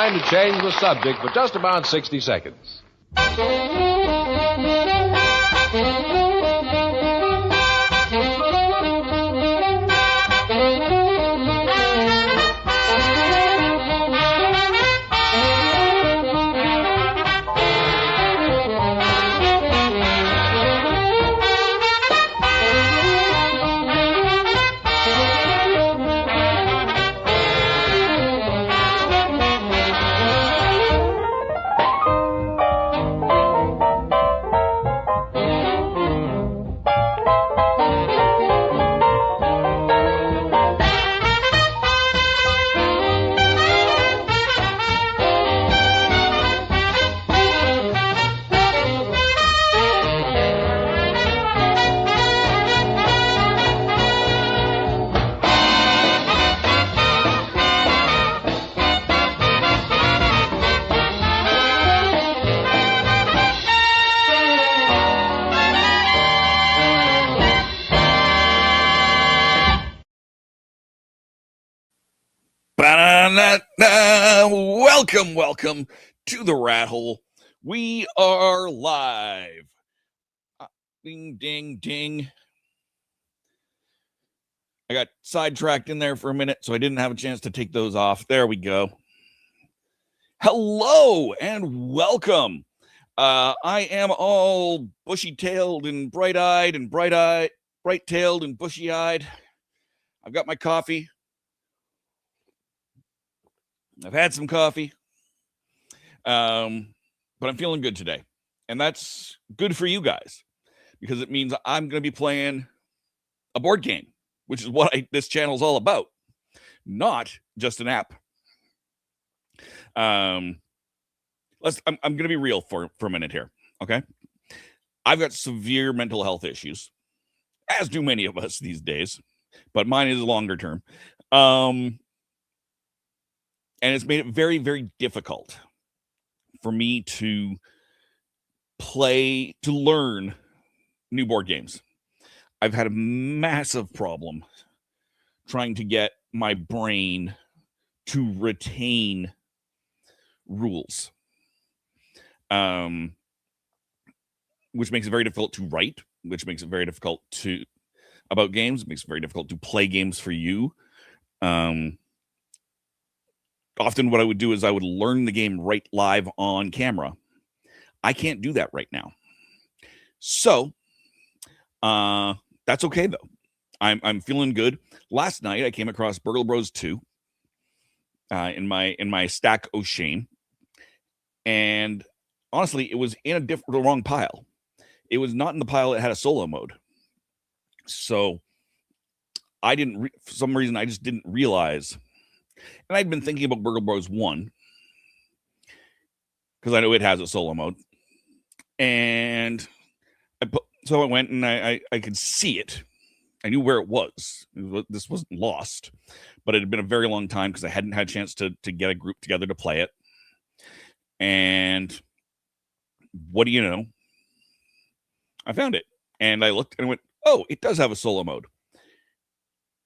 mind to change the subject for just about 60 seconds. Welcome to the Rat Hole. We are live. Ding, ding, ding. I got sidetracked in there for a minute, so I didn't have a chance to take those off. There we go. Hello and welcome. I am all bushy-tailed and bright-eyed and bright-tailed and bushy-eyed. I've got my coffee. I've had some coffee, but I'm feeling good today, and that's good for you guys because it means I'm going to be playing a board game, which is what this channel is all about, not just an app. I'm going to be real for a minute here, okay? I've got severe mental health issues, as do many of us these days, but mine is longer term. And it's made it very, very difficult for me to learn new board games. I've had a massive problem trying to get my brain to retain rules, which makes it very difficult to write, which makes it very difficult about games. It makes it very difficult to play games for you. Often what I would do is I would learn the game right live on camera. I can't do that right now. So that's okay, though. I'm feeling good. Last night, I came across Burgle Bros 2 in my stack of shame. And honestly, it was in the wrong pile. It was not in the pile that had a solo mode. So I didn't, for some reason, I just didn't realize. And I'd been thinking about Burgle Bros 1 because I know it has a solo mode. And so I went and I could see it. I knew where it was. This wasn't lost, but it had been a very long time because I hadn't had a chance to get a group together to play it. And what do you know? I found it. And I looked and I went, oh, it does have a solo mode.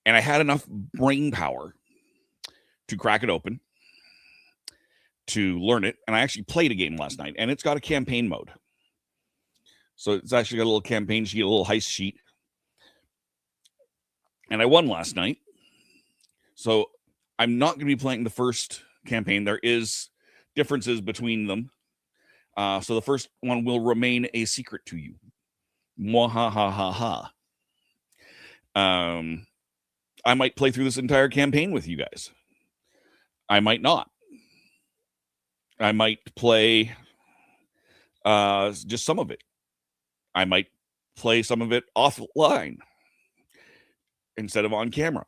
And I had enough brain power to crack it open, to learn it. And I actually played a game last night, and it's got a campaign mode. So it's actually got a little campaign sheet, a little heist sheet. And I won last night. So I'm not going to be playing the first campaign. There is differences between them. So the first one will remain a secret to you. Mwahahaha. I might play through this entire campaign with you guys. I might not. I might play just some of it. I might play some of it offline instead of on camera.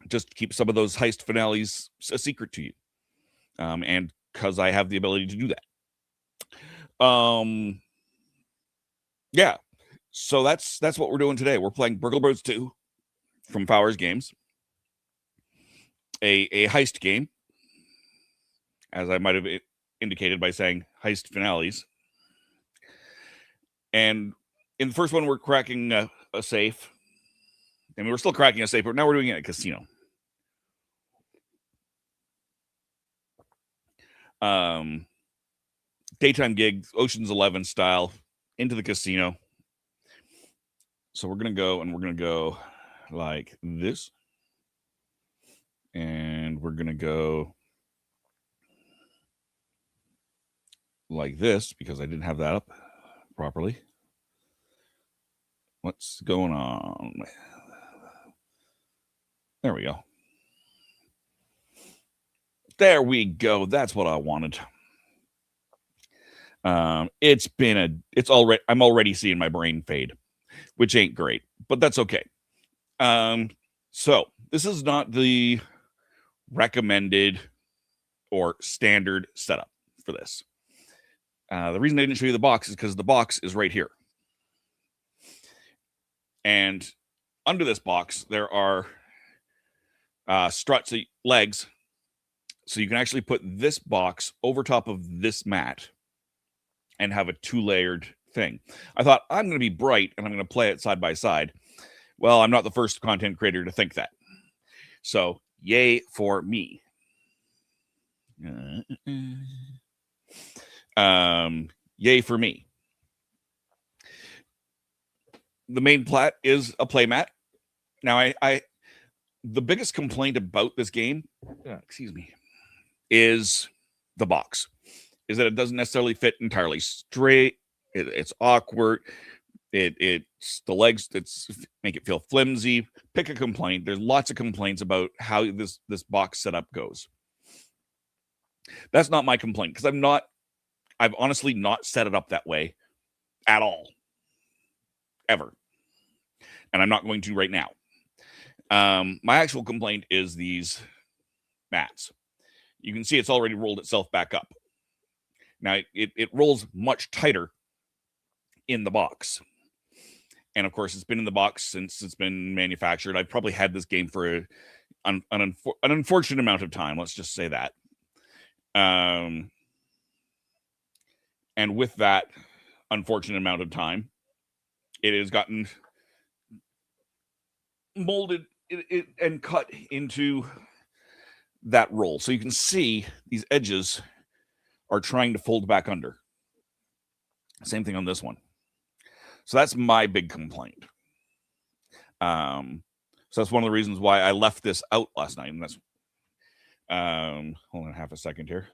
Just to keep some of those heist finales a secret to you. And because I have the ability to do that. Yeah. So that's what we're doing today. We're playing Burgle Bros 2 from Fowers Games. A heist game, as I might have indicated by saying heist finales. And in the first one, we're cracking a safe. I mean, we're still cracking a safe, but now we're doing it at a casino. Daytime gig, Ocean's 11 style, into the casino. So we're going to go like this. And we're going to go like this because I didn't have that up properly. What's going on? There we go. There we go. That's what I wanted. I'm already seeing my brain fade, which ain't great, but that's okay. So this is not the recommended or standard setup for this. The reason I didn't show you the box is because the box is right here. And under this box, there are struts, legs. So you can actually put this box over top of this mat and have a 2-layered thing. I thought, I'm going to be bright and I'm going to play it side by side. Well, I'm not the first content creator to think that. So, yay for me. Yay for me. The main plat is a playmat. Now, the biggest complaint about this game, is the box. Is that it doesn't necessarily fit entirely straight. It's awkward. It's the legs make it feel flimsy. Pick a complaint. There's lots of complaints about how this box setup goes. That's not my complaint because I've honestly not set it up that way at all. Ever. And I'm not going to right now. My actual complaint is these mats. You can see it's already rolled itself back up. Now, it rolls much tighter in the box. And, of course, it's been in the box since it's been manufactured. I've probably had this game for an unfortunate amount of time. Let's just say that. And with that unfortunate amount of time, it has gotten molded and cut into that roll. So you can see these edges are trying to fold back under. Same thing on this one. So that's my big complaint. So that's one of the reasons why I left this out last night. And that's hold on half a second here.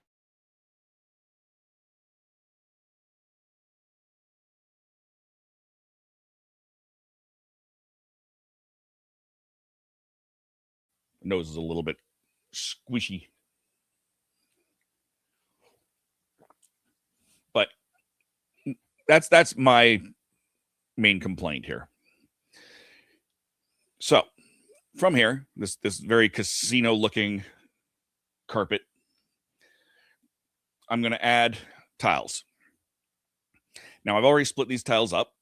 Nose is a little bit squishy. But that's my main complaint here. So from here, this very casino looking carpet, I'm going to add tiles. Now I've already split these tiles up.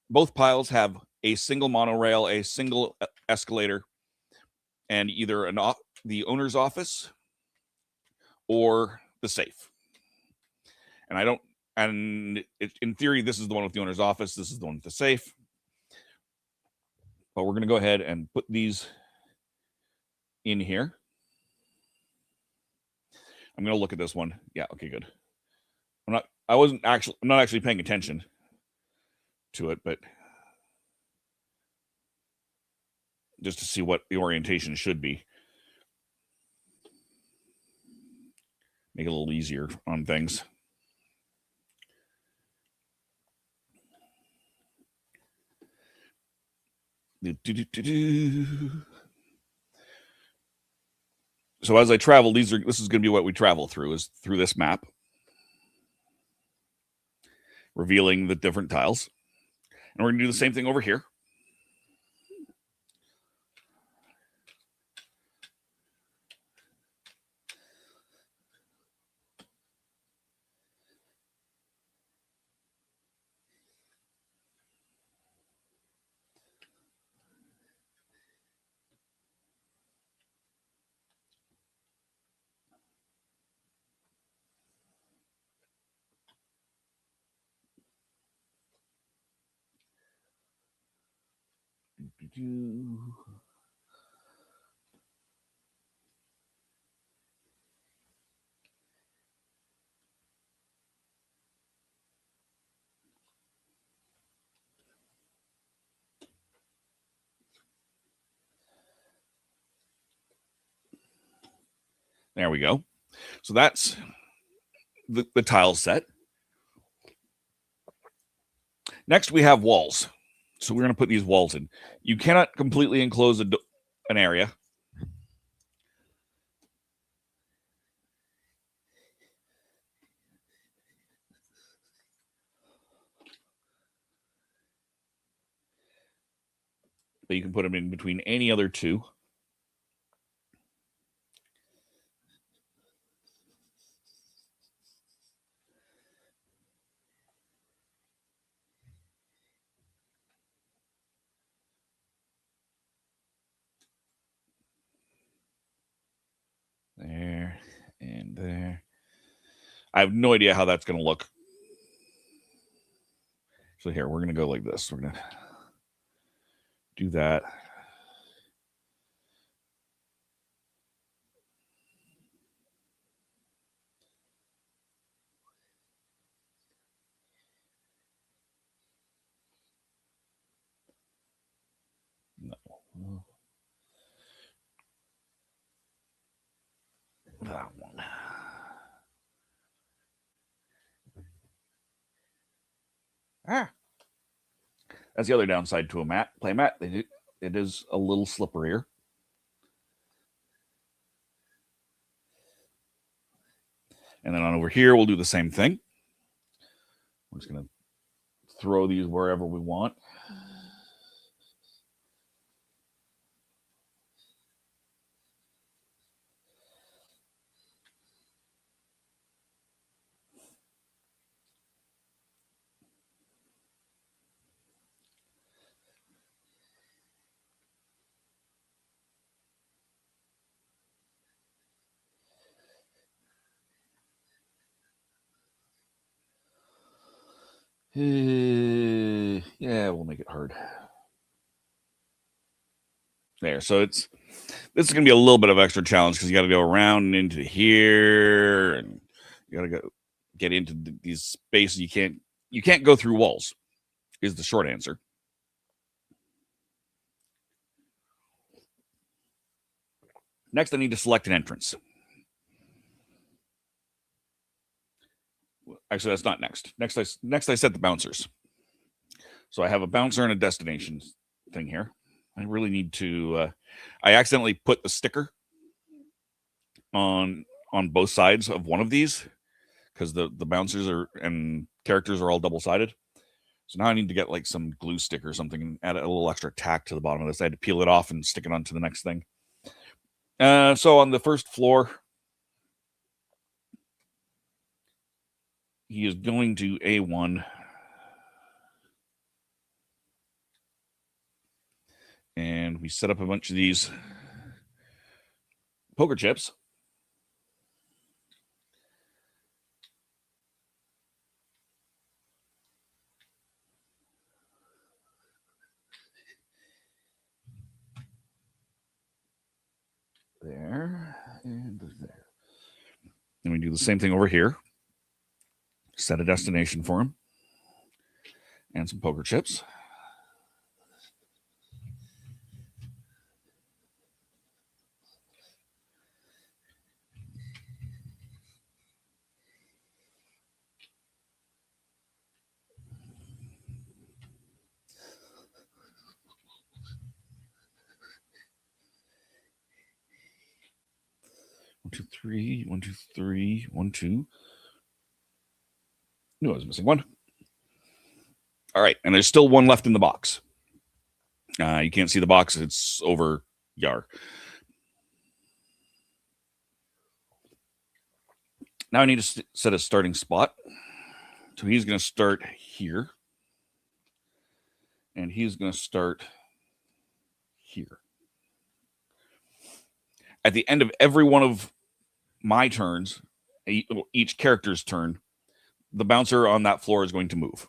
Both piles have a single monorail, a single escalator, and either the owner's office or the safe. And in theory, this is the one with the owner's office. This is the one with the safe. But we're going to go ahead and put these in here. I'm going to look at this one. Yeah, okay, good. I'm not actually paying attention to it, but just to see what the orientation should be. Make it a little easier on things. So as I travel, this is going to be what we travel through, is through this map, revealing the different tiles. And we're going to do the same thing over here. There we go. So that's the tile set. Next, we have walls. So we're going to put these walls in. You cannot completely enclose an area. But you can put them in between any other two. There and there. I have no idea how that's going to look. So here, we're going to go like this. We're going to do that. No. That one. That's the other downside to a mat. Play mat. It is a little slipperier. And then on over here, we'll do the same thing. We're just going to throw these wherever we want. Yeah, we'll make it hard. There. So this is going to be a little bit of extra challenge because you got to go around and into here, and you got to go get into these spaces. You can't go through walls, is the short answer. Next, I need to select an entrance. Actually, that's not next. Next, I set the bouncers. So I have a bouncer and a destination thing here. I really need to. I accidentally put the sticker on both sides of one of these because the bouncers and characters are all double-sided. So now I need to get like some glue stick or something and add a little extra tack to the bottom of this. I had to peel it off and stick it onto the next thing. So on the first floor, he is going to A1. And we set up a bunch of these poker chips. There and there. And we do the same thing over here. Set a destination for him. And some poker chips. One, two, three, 1, 2, 3, 1, 2. No, I was missing one. All right, and there's still one left in the box. You can't see the box; it's over Yar. Now I need to set a starting spot. So he's going to start here, and he's going to start here. At the end of every one of my turns, each character's turn, the bouncer on that floor is going to move.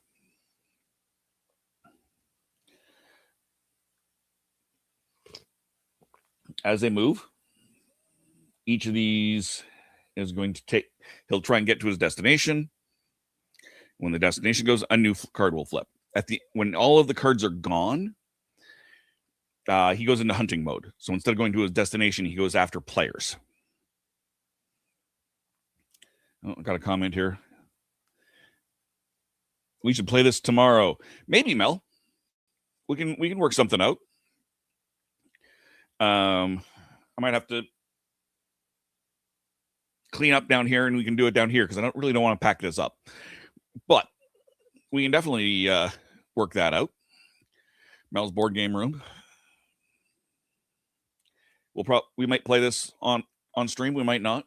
As they move, each of these is going to he'll try and get to his destination. When the destination goes, a new card will flip. When all of the cards are gone, he goes into hunting mode. So instead of going to his destination, he goes after players. Oh, I got a comment here. We should play this tomorrow. Maybe, Mel. We can work something out. I might have to clean up down here, and we can do it down here because I don't want to pack this up. But we can definitely work that out. Mel's board game room. We might play this on stream. We might not.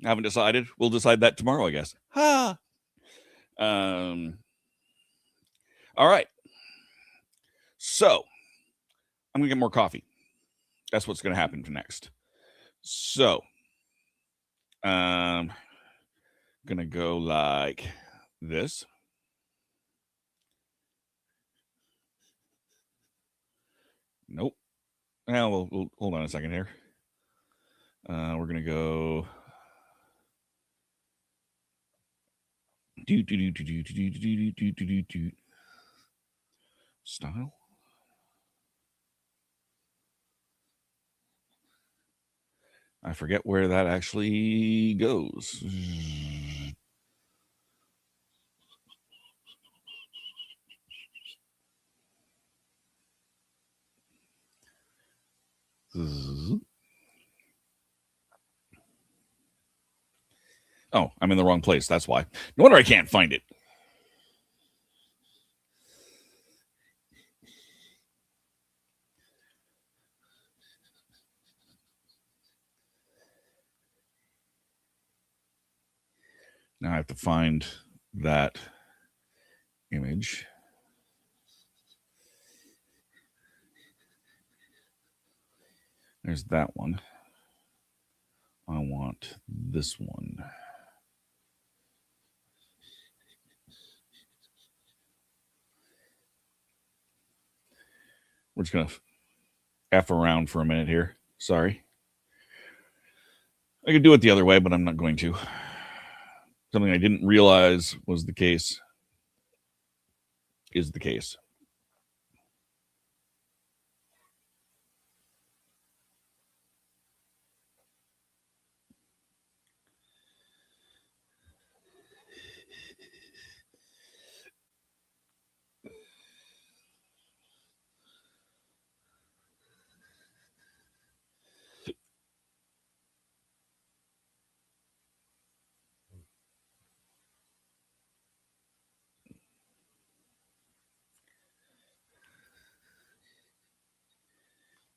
I haven't decided. We'll decide that tomorrow, I guess. All right. So I'm gonna get more coffee. That's what's gonna happen next. So gonna go like this. Nope. Now we'll hold on a second here. We're gonna go style. I forget where that actually goes. Oh, I'm in the wrong place. That's why. No wonder I can't find it. Now I have to find that image. There's that one. I want this one. We're just going to F around for a minute here. Sorry. I could do it the other way, but I'm not going to. Something I didn't realize was the case is the case.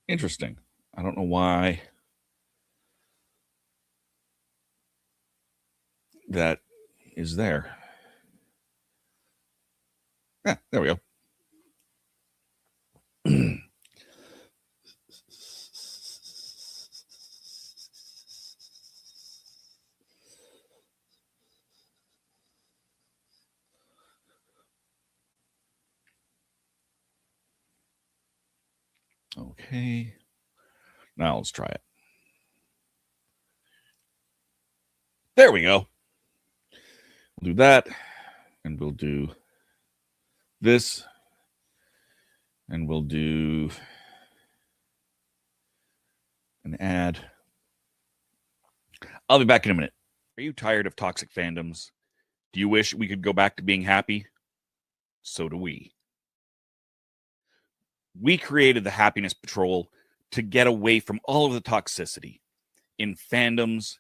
Interesting. I don't know why that is there. Yeah, there we go. Okay. Now let's try it. There we go. We'll do that, and we'll do this, and we'll do an ad. I'll be back in a minute. Are you tired of toxic fandoms? Do you wish we could go back to being happy? So do we. We created the Happiness Patrol to get away from all of the toxicity in fandoms,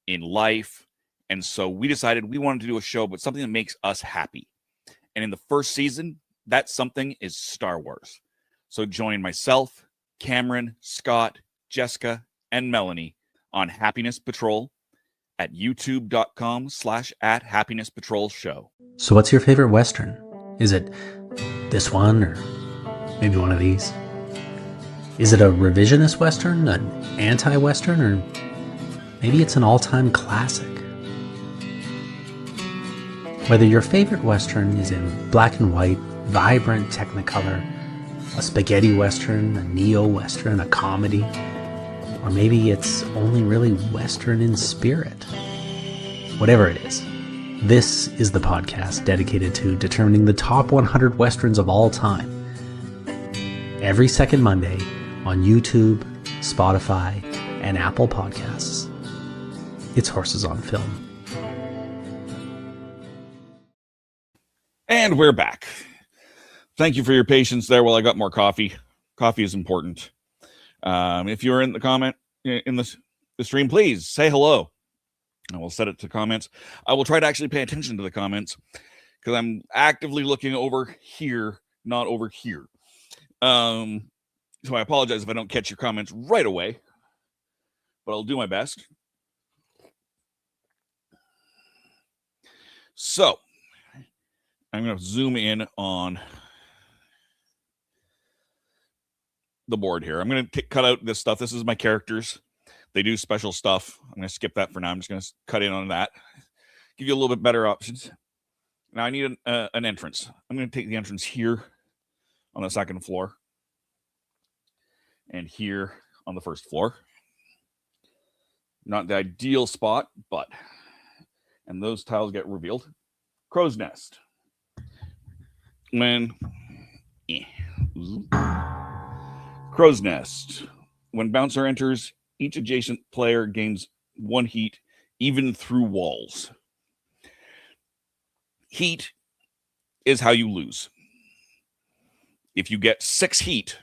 in life. And so we decided we wanted to do a show, but something that makes us happy. And in the first season, that something is Star Wars. So join myself, Cameron, Scott, Jessica, and Melanie on Happiness Patrol at youtube.com/@happinesspatrolshow. So what's your favorite Western? Is it this one or maybe one of these? Is it a revisionist Western, an anti-Western, or maybe it's an all-time classic? Whether your favorite Western is in black and white, vibrant Technicolor, a spaghetti Western, a neo-Western, a comedy, or maybe it's only really Western in spirit. Whatever it is, this is the podcast dedicated to determining the top 100 Westerns of all time. Every second Monday on YouTube, Spotify, and Apple Podcasts. It's Horses on Film. And we're back. Thank you for your patience there while I got more coffee. Coffee is important. If you're in the comment in the stream, please say hello. I will set it to comments. I will try to actually pay attention to the comments because I'm actively looking over here, not over here. So I apologize if I don't catch your comments right away, but I'll do my best. So I'm going to zoom in on the board here. I'm going to cut out this stuff. This is my characters. They do special stuff. I'm going to skip that for now. I'm just going to cut in on that. Give you a little bit better options. Now I need an entrance. I'm going to take the entrance here on the second floor and here on the first floor. Not the ideal spot, but, and those tiles get revealed. Crow's Nest. Crow's Nest. When bouncer enters, each adjacent player gains 1 heat, even through walls. Heat is how you lose. If you get 6 heat,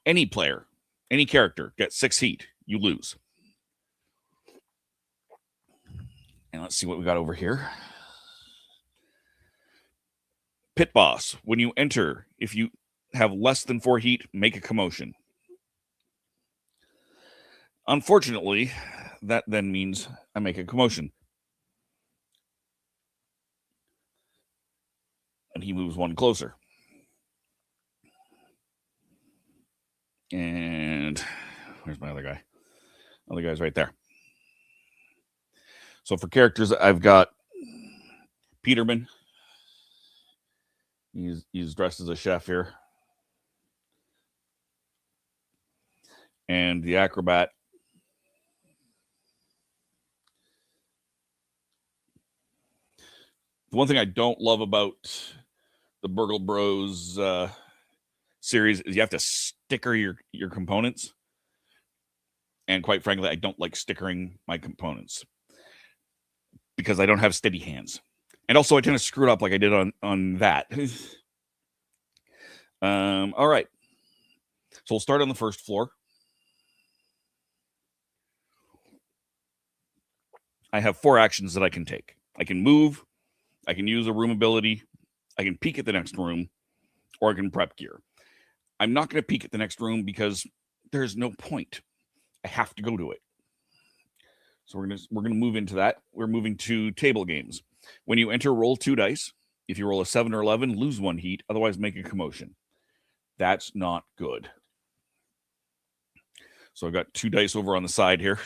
any player, any character gets 6 heat, you lose. And let's see what we got over here. Pit Boss. When you enter, if you have less than 4 heat, make a commotion. Unfortunately, that then means I make a commotion. And he moves 1 closer. And where's my other guy? Other guy's right there. So for characters, I've got Peterman. He's dressed as a chef here. And the acrobat. The one thing I don't love about the Burgle Bros series is you have to sticker your components. And quite frankly, I don't like stickering my components because I don't have steady hands. And also I tend to screw it up like I did on that. All right. So we'll start on the first floor. I have 4 actions that I can take. I can move, I can use a room ability, I can peek at the next room, or I can prep gear. I'm not going to peek at the next room because there's no point. I have to go to it. So we're gonna move into that. We're moving to table games. When you enter, roll 2 dice. If you roll a 7 or 11, lose 1 heat. Otherwise, make a commotion. That's not good. So I've got 2 dice over on the side here.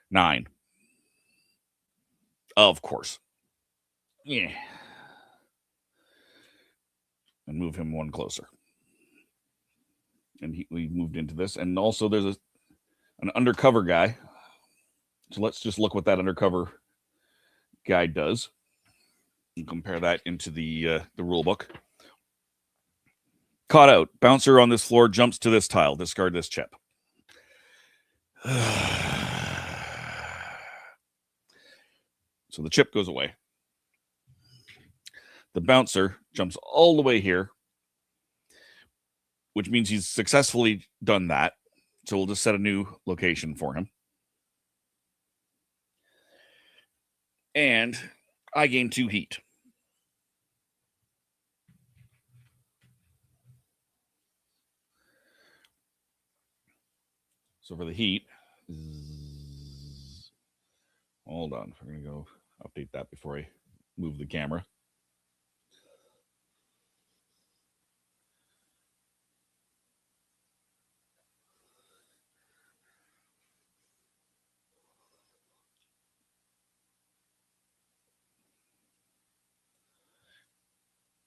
9. Of course. Yeah. And move him 1 closer. And we moved into this. And also there's an undercover guy. So let's just look what that undercover guy does. And compare that into the rule book. Caught out. Bouncer on this floor jumps to this tile. Discard this chip. So the chip goes away. The bouncer jumps all the way here, which means he's successfully done that. So we'll just set a new location for him. And I gain 2 heat. So for the heat, hold on. We're going to go update that before I move the camera.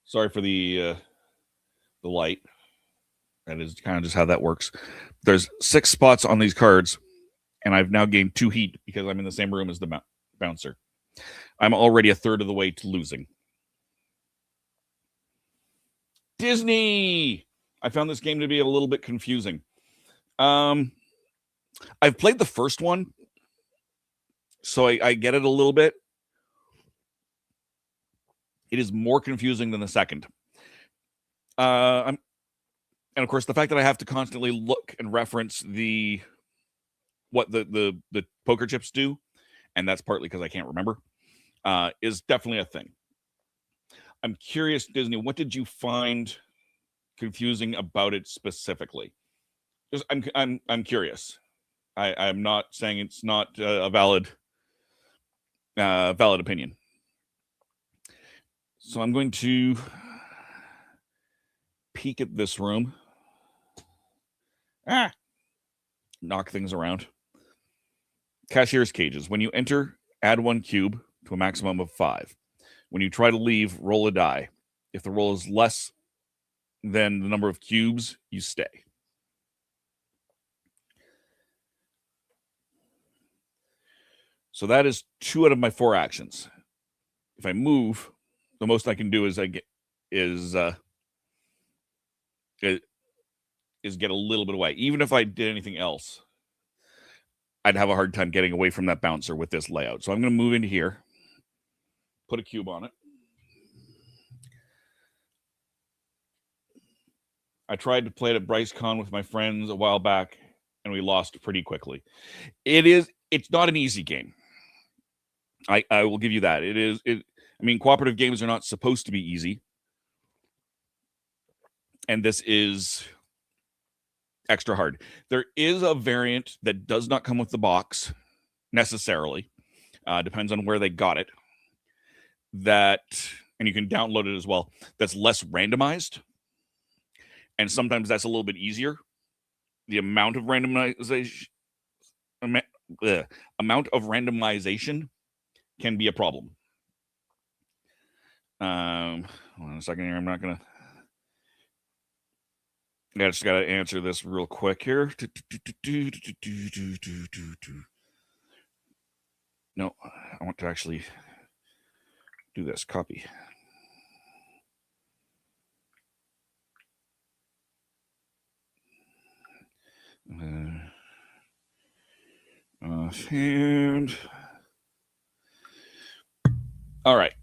Sorry for the light. That is kind of just how that works. There's 6 spots on these cards, and I've now gained 2 heat because I'm in the same room as the bouncer. I'm already a third of the way to losing. Disney! I found this game to be a little bit confusing. I've played the first one, so I get it a little bit. It is more confusing than the second. And of course, the fact that I have to constantly look and reference what the poker chips do, and that's partly because I can't remember, is definitely a thing. I'm curious, Disney, what did you find confusing about it specifically? Just, I'm curious. I'm not saying it's not a valid opinion. So I'm going to peek at this room. Knock things around. Cashier's cages. When you enter, add 1 cube to a maximum of 5. When you try to leave, roll a die. If the roll is less than the number of cubes, you stay. So that is 2 out of my 4 actions. If I move, the most I can do is get a little bit away. Even if I did anything else, I'd have a hard time getting away from that bouncer with this layout. So I'm going to move into here, put a cube on it. I tried to play it at BryceCon with my friends a while back, and we lost pretty quickly. It's not an easy game. I will give you that. Cooperative games are not supposed to be easy. And this is extra hard. There is a variant that does not come with the box necessarily. Depends on where they got it. And you can download it as well. That's less randomized. And sometimes that's a little bit easier. The amount of randomization can be a problem. Hold on a second here. I'm not going to. I just got to answer this real quick here. No, I want to actually do this. Copy. And all right,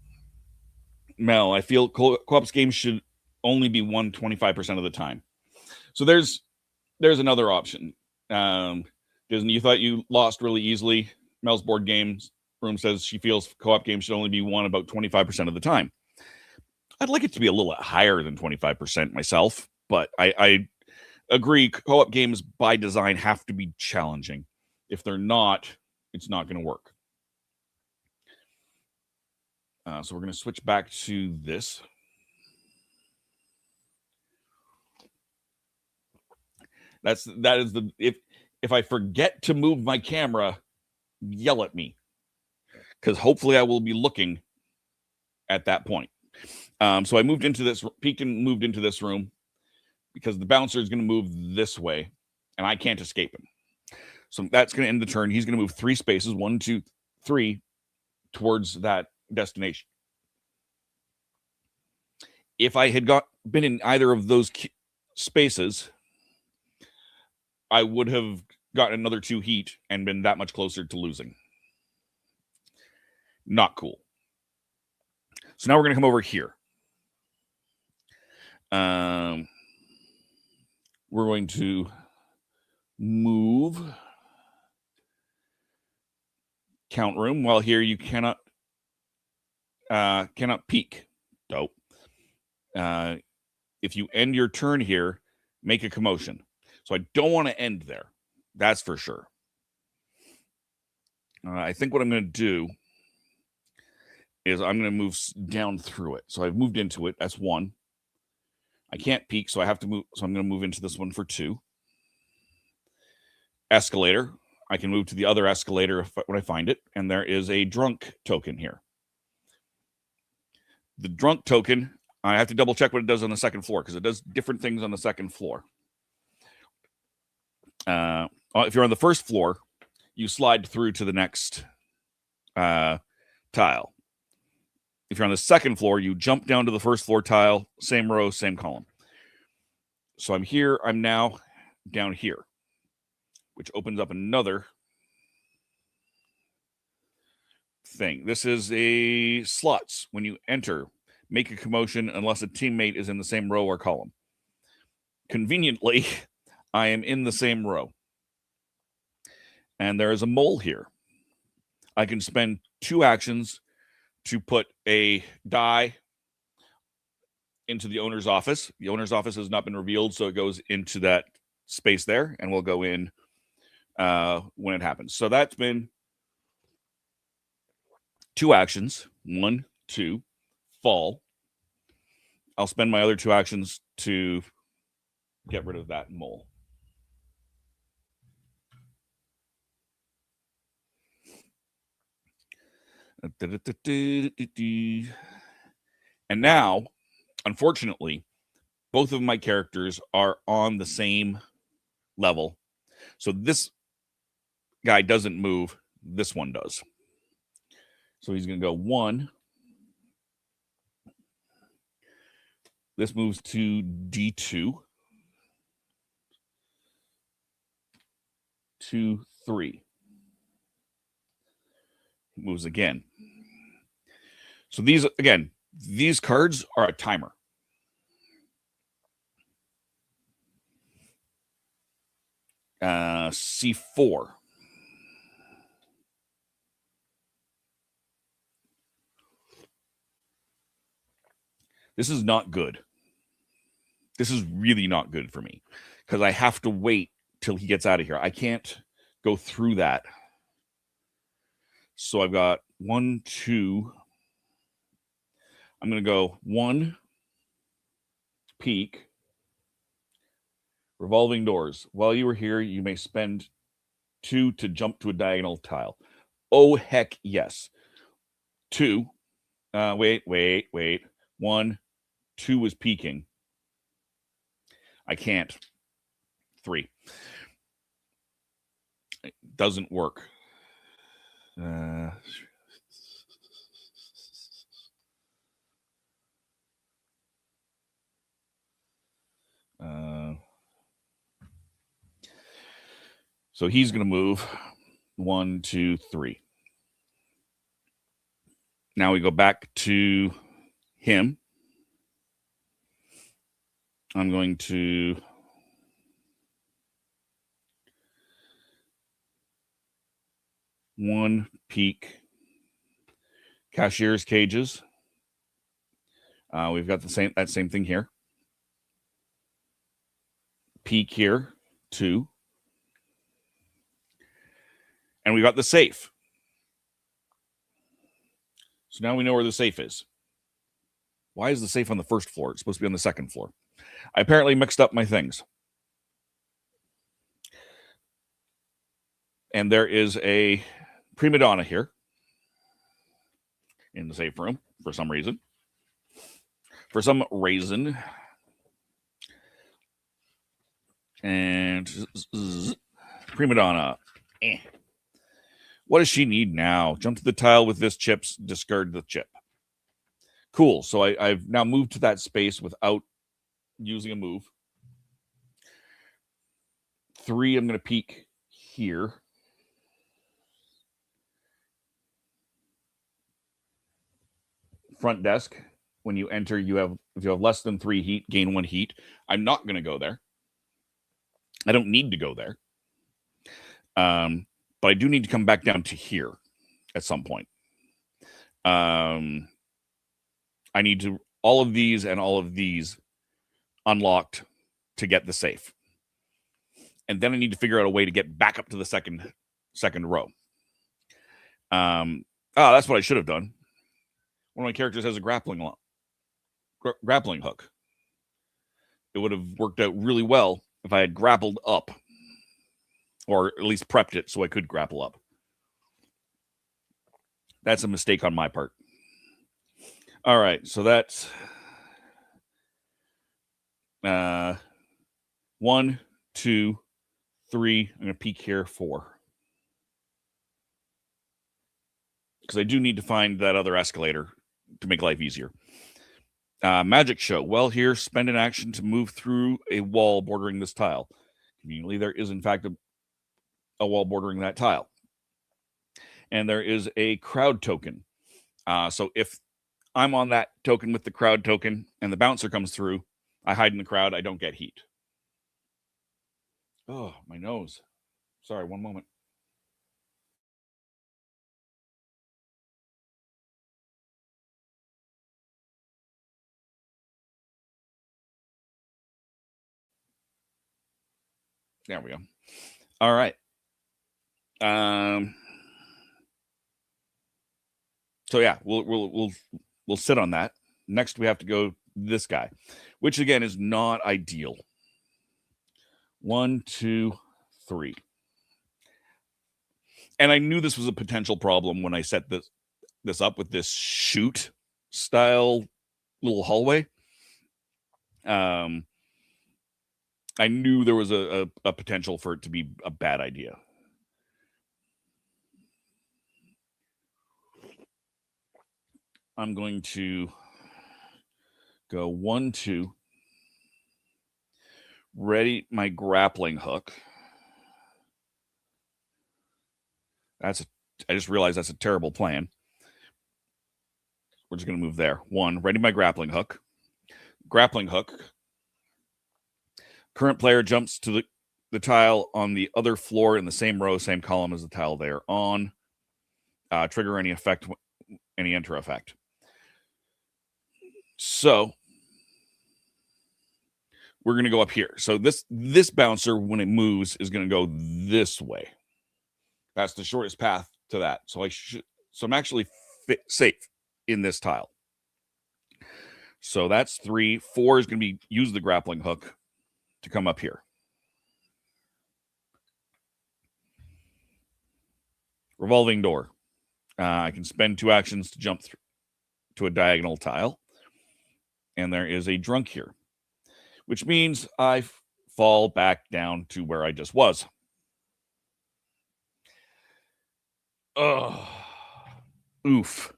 Mel, I feel co-op games should only be won 25% of the time. So there's another option. Disney, you thought you lost really easily. Mel's board games room says she feels co-op games should only be won about 25% of the time. I'd like it to be a little higher than 25% myself, but I agree. Co-op games by design have to be challenging. If they're not, it's not going to work. So we're going to switch back to this. If I forget to move my camera, yell at me, because hopefully I will be looking at that point. So I peeked and moved into this room because the bouncer is going to move this way, and I can't escape him. So that's going to end the turn. He's going to move 3 spaces, 1, 2, 3, towards that destination. If I had been in either of those spaces, I would have gotten another 2 heat and been that much closer to losing. Not cool. So now we're going to come over here. We're going to move count room. While here you cannot peek. Dope. If you end your turn here, make a commotion. So I don't want to end there. That's for sure. I think what I'm going to do is I'm going to move down through it. So I've moved into it. That's 1. I can't peek, so I have to move. So I'm going to move into this one for 2. Escalator. I can move to the other escalator when I find it. And there is a drunk token here. The drunk token, I have to double check what it does on the second floor because it does different things on the second floor. If you're on the first floor, you slide through to the next tile. If you're on the second floor, you jump down to the first floor tile, same row, same column. So I'm here. I'm now down here. which opens up another thing. This is a slots. When you enter, make a commotion unless a teammate is in the same row or column. Conveniently, I am in the same row. And there is a mole here. I can spend 2 actions to put a die into the owner's office. The owner's office has not been revealed, so it goes into that space there, and we'll go in when it happens. So that's been 2 actions. 1, 2, fall. I'll spend my other 2 actions to get rid of that mole. And now, unfortunately, both of my characters are on the same level. So this guy doesn't move. This one does. So he's going to go 1. This moves to D2. 2, 3. Moves again. So these cards are a timer. C4. This is not good. This is really not good for me because I have to wait till he gets out of here. I can't go through that. So I've got 1, 2. I'm going to go 1, peek, revolving doors. While you are here, you may spend 2 to jump to a diagonal tile. Oh, heck yes. 2. Wait. 1, 2 is peeking. I can't. 3. It doesn't work. So he's going to move 1, 2, 3. Now we go back to him. I'm going to one peak cashier's cages. We've got that same thing here. Peak here, 2. And we got the safe. So now we know where the safe is. Why is the safe on the first floor? It's supposed to be on the second floor. I apparently mixed up my things. And there is a prima donna here in the safe room for some reason. And prima donna. What does she need now? Jump to the tile with this chips, discard the chip. Cool. So I've now moved to that space without using a move. 3, I'm going to peek here. Front desk. When you enter, if you have less than 3 heat, gain 1 heat. I'm not going to go there. I don't need to go there. But I do need to come back down to here at some point. I need to all of these and all of these unlocked to get the safe. And then I need to figure out a way to get back up to the second row. That's what I should have done. One of my characters has a grappling hook. It would have worked out really well if I had grappled up. Or at least prepped it so I could grapple up. That's a mistake on my part. All right, so that's 1, 2, 3. I'm going to peek here, 4. Because I do need to find that other escalator to make life easier. Magic show. Well, here, spend an action to move through a wall bordering this tile. Conveniently, there is, in fact, a wall bordering that tile. And there is a crowd token. So if I'm on that token with the crowd token and the bouncer comes through, I hide in the crowd, I don't get heat. Oh, my nose. Sorry, one moment. There we go. All right. So yeah, we'll sit on that. Next, we have to go this guy, which again is not ideal. 1, 2, 3. And I knew this was a potential problem when I set this up with this chute style little hallway. I knew there was a potential for it to be a bad idea. I'm going to go 1, 2. Ready my grappling hook. I just realized that's a terrible plan. We're just going to move there. 1, ready my grappling hook. Grappling hook. Current player jumps to the tile on the other floor in the same row, same column as the tile they're on. Trigger any enter effect. So we're going to go up here. So this bouncer, when it moves, is going to go this way. That's the shortest path to that. So I'm actually safe in this tile. So that's 3. 4 is going to use the grappling hook to come up here. Revolving door. I can spend 2 actions to jump to a diagonal tile. And there is a drunk here, which means I fall back down to where I just was. Ugh. Oof.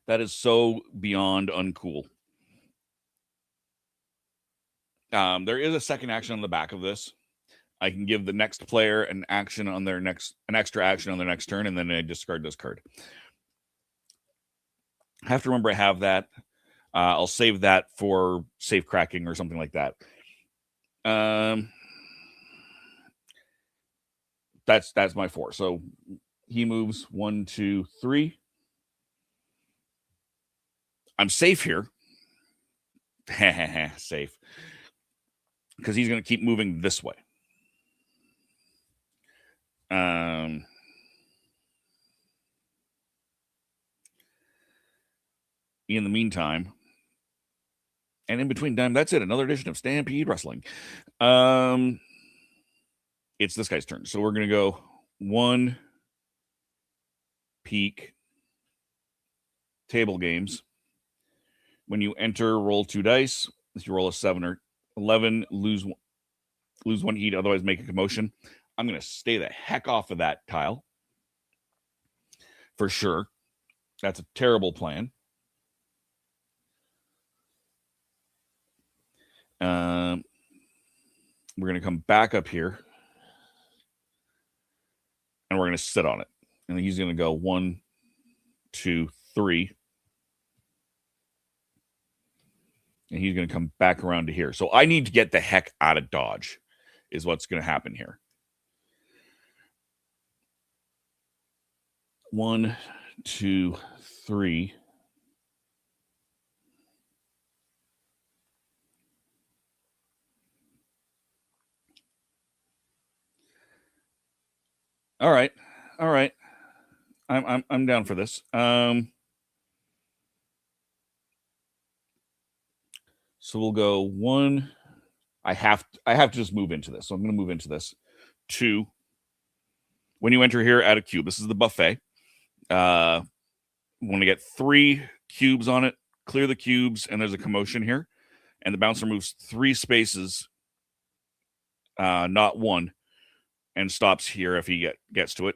That is so beyond uncool. There is a second action on the back of this. I can give the next player an extra action on their next turn, and then I discard this card. I have to remember I have that. I'll save that for safe cracking or something like that. That's my 4. So he moves 1, 2, 3. I'm safe here. Safe. Because he's going to keep moving this way. In the meantime, and in between time, that's it. Another edition of Stampede Wrestling. It's this guy's turn. So we're going to go 1 peak table games. When you enter, roll 2 dice. If you roll a 7 or 11, lose 1 heat, otherwise make a commotion. I'm going to stay the heck off of that tile. For sure. That's a terrible plan. We're going to come back up here. And we're going to sit on it. And he's going to go 1, 2, 3. And he's going to come back around to here. So I need to get the heck out of Dodge is what's going to happen here. 1, 2, 3. All right. I'm down for this. So we'll go 1. I have to just move into this. So I'm going to move into this. 2. When you enter here, add a cube. This is the buffet. Want to get 3 cubes on it. Clear the cubes, and there's a commotion here. And the bouncer moves 3 spaces, not 1, and stops here if he gets to it.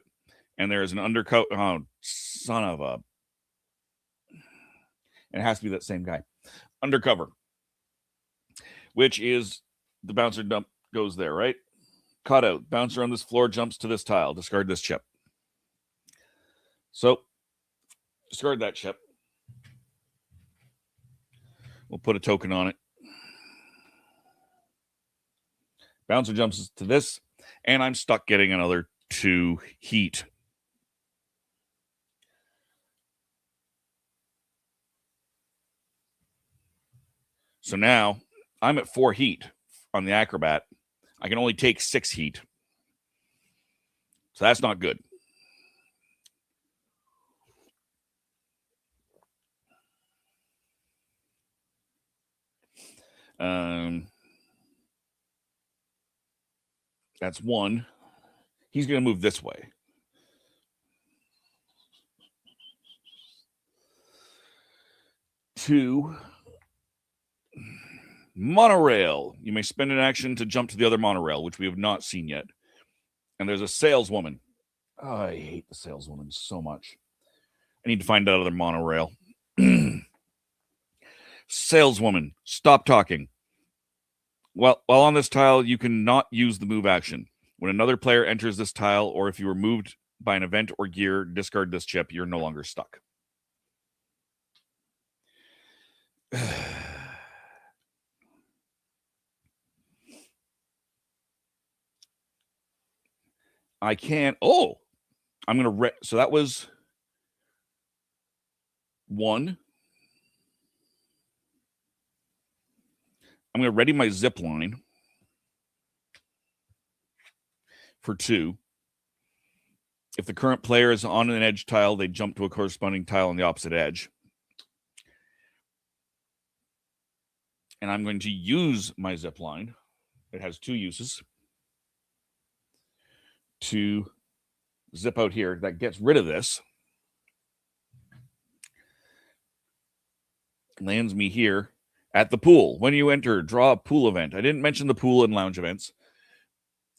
And there's an undercoat. Oh, son of a... And it has to be that same guy. Undercover. which is the bouncer dump goes there, right? Cut out. Bouncer on this floor jumps to this tile. Discard this chip. So, discard that chip. We'll put a token on it. Bouncer jumps to this, and I'm stuck getting another 2 heat. So now I'm at 4 heat on the acrobat. I can only take 6 heat. So that's not good. That's 1. He's going to move this way. 2. Monorail. You may spend an action to jump to the other monorail, which we have not seen yet. And there's a saleswoman. Oh, I hate the saleswoman so much. I need to find that other monorail. Saleswoman, stop talking. Well, while on this tile, you cannot use the move action. When another player enters this tile, or if you were moved by an event or gear, discard this chip. You're no longer stuck. I can't. Oh, I'm going to. So that was 1. I'm going to ready my zip line for 2. If the current player is on an edge tile, they jump to a corresponding tile on the opposite edge. And I'm going to use my zip line. It has 2 uses. To zip out here. That gets rid of this. Lands me here at the pool. When you enter, draw a pool event. I didn't mention the pool and lounge events.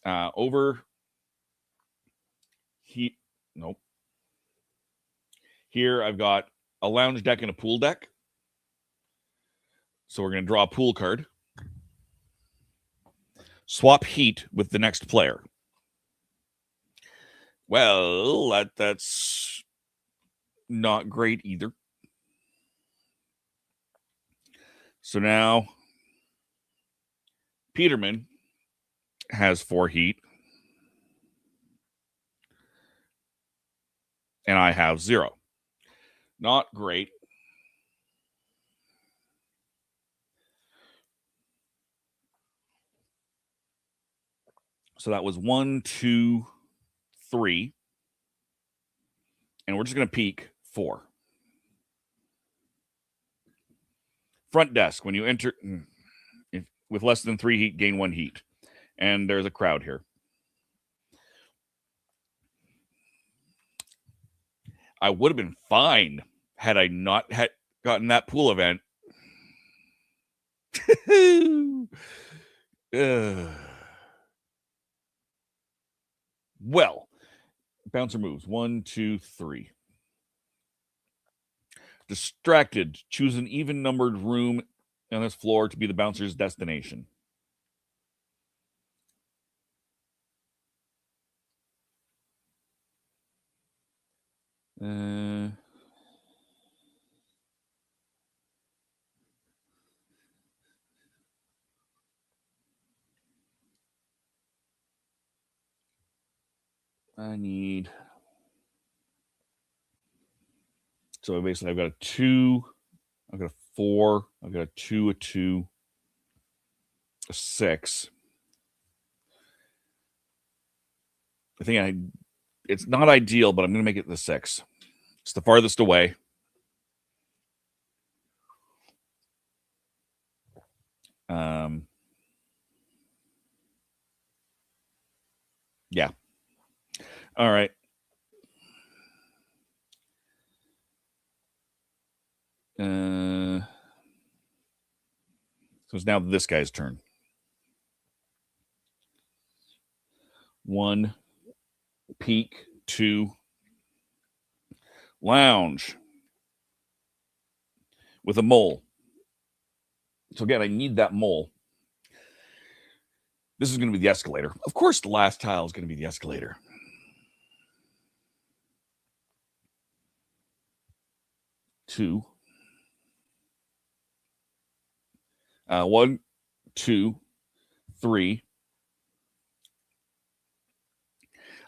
Over he nope. Here I've got a lounge deck and a pool deck. So we're going to draw a pool card. Swap heat with the next player. Well, that's not great either. So now Peterman has 4 heat. And I have 0. Not great. So that was 1, 2, 3. And we're just going to peek 4. Front desk. When you enter with less than 3 heat, gain 1 heat. And there's a crowd here. I would have been fine had I not had gotten that pool event. Well, bouncer moves. 1, 2, 3. Distracted. Choose an even-numbered room on this floor to be the bouncer's destination. I need. So basically, I've got a 2, I've got a 4, I've got a 2, a 2, a 6. I think it's not ideal, but I'm going to make it the 6. It's the farthest away. Yeah. All right. So it's now this guy's turn. 1, peek, 2, lounge with a mole. So again, I need that mole. This is going to be the escalator. Of course, the last tile is going to be the escalator. Two. 1, 2, 3.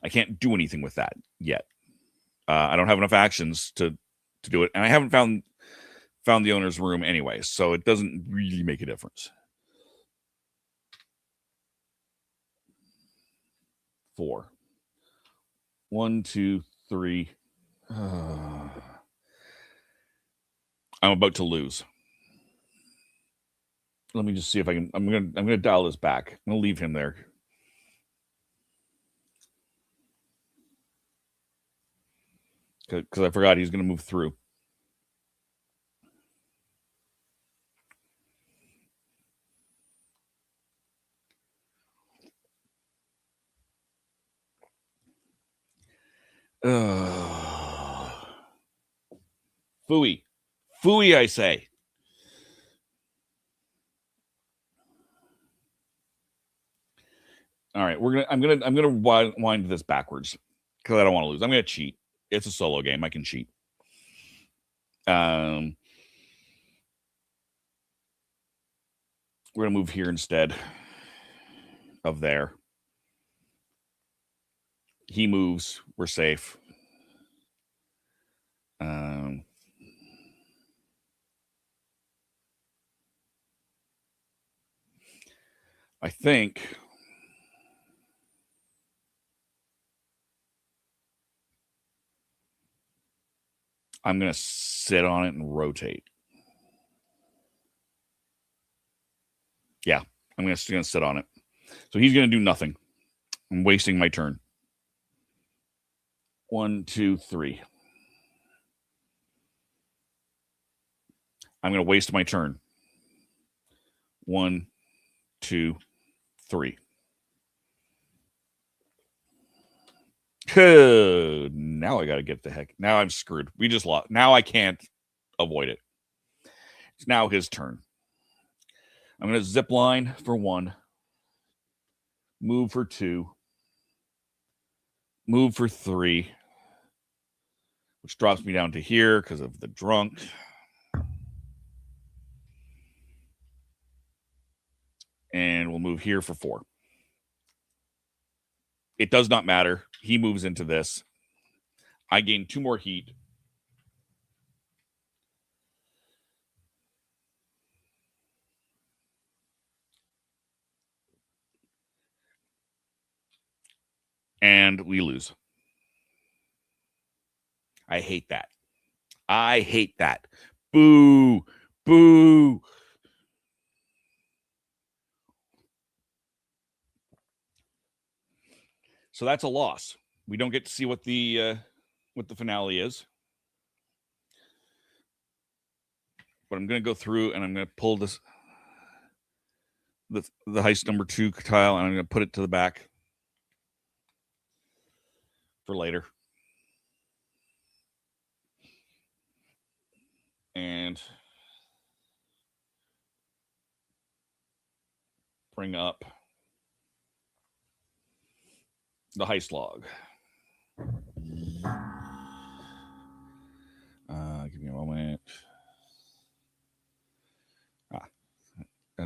I can't do anything with that yet. I don't have enough actions to do it, and I haven't found the owner's room anyway, so it doesn't really make a difference. 4. 1, 2, 3. I'm about to lose. Let me just see if I can. I'm gonna dial this back. I'm gonna leave him there. Because I forgot he's gonna move through. Phooey. Phooey, I say. All right, I'm gonna wind this backwards because I don't want to lose. I'm gonna cheat. It's a solo game. I can cheat. We're gonna move here instead of there. He moves. We're safe. I think I'm going to sit on it and rotate. Yeah, I'm going to sit on it. So he's going to do nothing. I'm wasting my turn. 1, 2, 3. I'm going to waste my turn. 1, 2, 3. Now I got to get the heck. Now I'm screwed. We just lost. Now I can't avoid it. It's now his turn. I'm going to zip line for 1. Move for 2. Move for 3. Which drops me down to here because of the drunk. And we'll move here for 4. It does not matter. He moves into this. I gain 2 more heat. And we lose. I hate that. I hate that. Boo. Boo. So that's a loss. We don't get to see what the finale is. But I'm going to go through and I'm going to pull this the heist number 2 tile and I'm going to put it to the back for later. And bring up the heist log. Give me a moment. I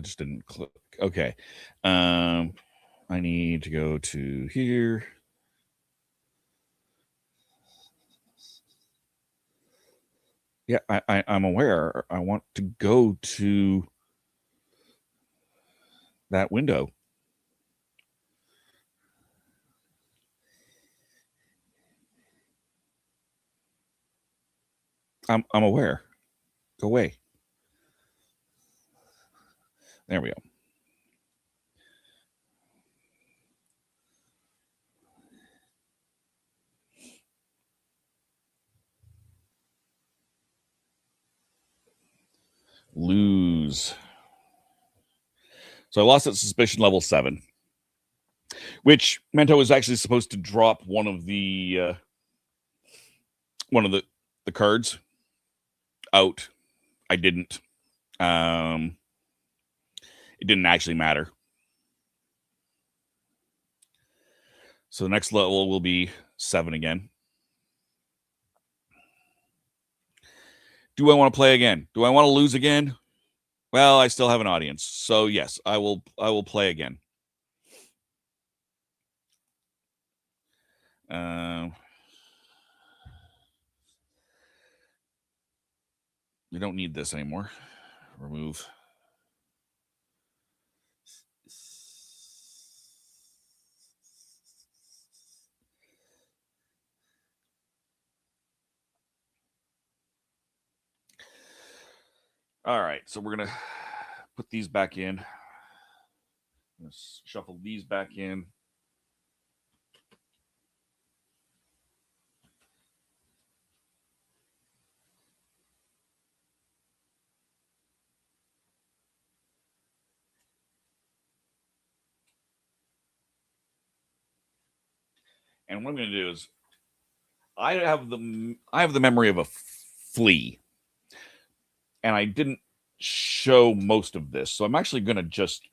just didn't click. Okay. I need to go to here. Yeah, I'm aware. I want to go to that window. I'm aware. Go away. There we go. Lose. So I lost at suspicion level 7, which meant I was actually supposed to drop one of the cards out. I didn't. It didn't actually matter. So the next level will be 7 again. Do I want to play again? Do I want to lose again? Well, I still have an audience. So yes, I will play again. We don't need this anymore. Remove. All right, so we're going to put these back in. Let's shuffle these back in. And what I'm going to do is I have the memory of a flea. And I didn't show most of this. So I'm actually going to just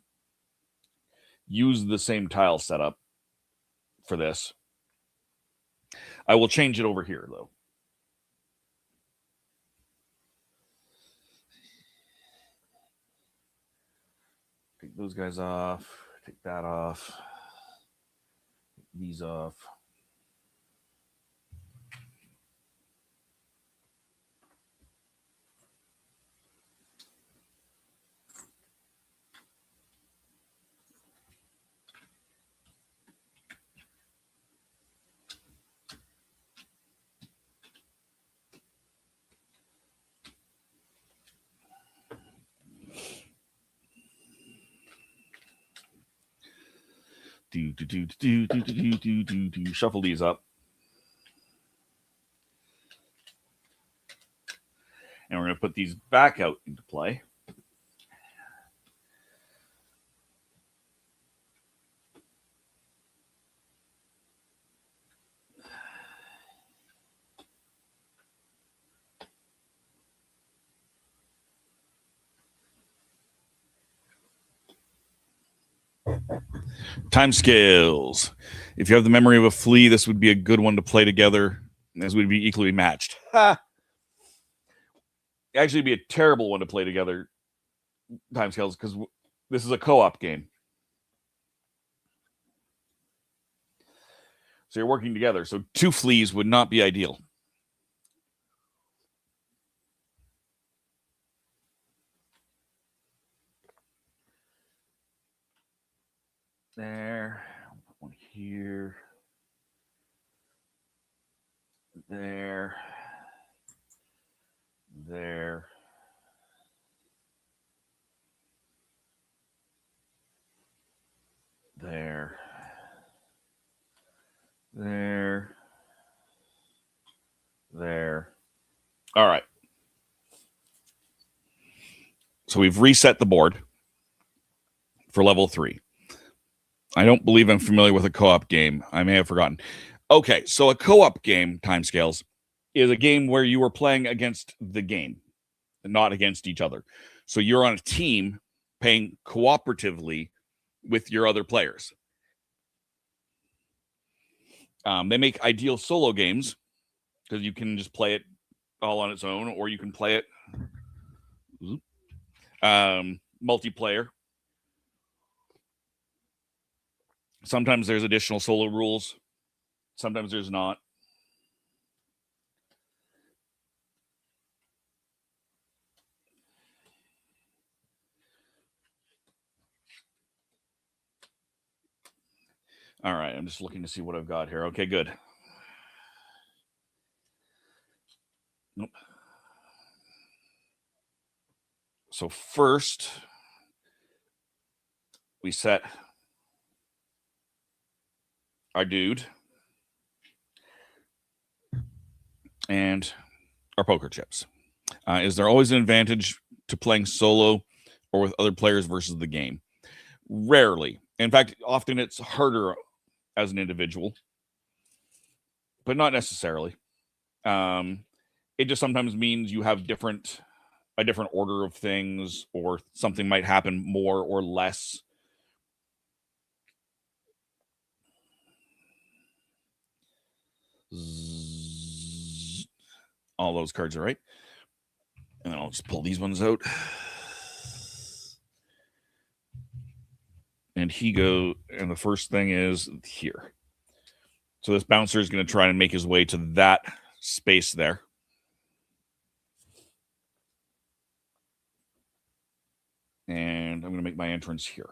use the same tile setup for this. I will change it over here, though. Take those guys off. Take that off. Take these off. Shuffle these up. And we're going to put these back out into play. Time scales. If you have the memory of a flea, this would be a good one to play together. This would be equally matched. Actually, be a terrible one to play together. Time scales, because this is a co-op game. So you're working together. So 2 fleas would not be ideal. There. I'll put one here. There. There. There. There. There. All right. So we've reset the board for level 3. I don't believe I'm familiar with a co-op game. I may have forgotten. Okay, so a co-op game, timescales, is a game where you are playing against the game, not against each other. So you're on a team playing cooperatively with your other players. They make ideal solo games because you can just play it all on its own, or you can play it multiplayer. Sometimes there's additional solo rules. Sometimes there's not. All right, I'm just looking to see what I've got here. Okay, good. Nope. So first, we set our dude and our poker chips. Is there always an advantage to playing solo or with other players versus the game? Rarely. In fact, often it's harder as an individual, but not necessarily. It just sometimes means you have a different order of things, or something might happen more or less. All those cards are right. And then I'll just pull these ones out. And and the first thing is here. So this bouncer is going to try and make his way to that space there. And I'm going to make my entrance here.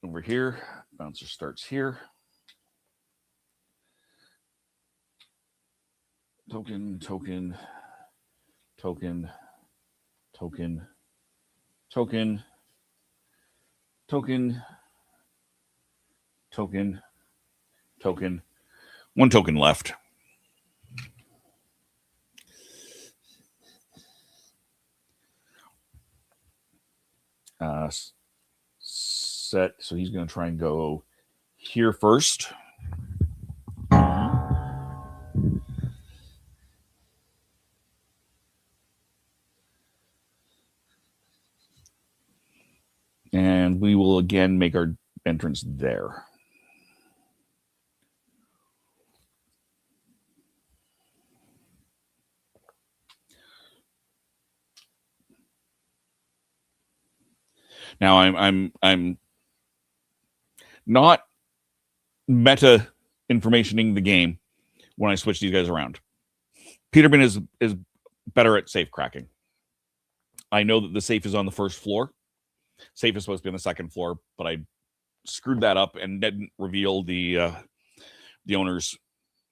Over here, bouncer starts here. Token, token, token, token, token, token, token, token. One token left. Set. So he's going to try and go here first. And we will again make our entrance there. Now I'm not meta informationing the game when I switch these guys around. Peterman is better at safe cracking. I know that the safe is on the first floor. Safe is supposed to be on the second floor, but I screwed that up and didn't reveal the owner's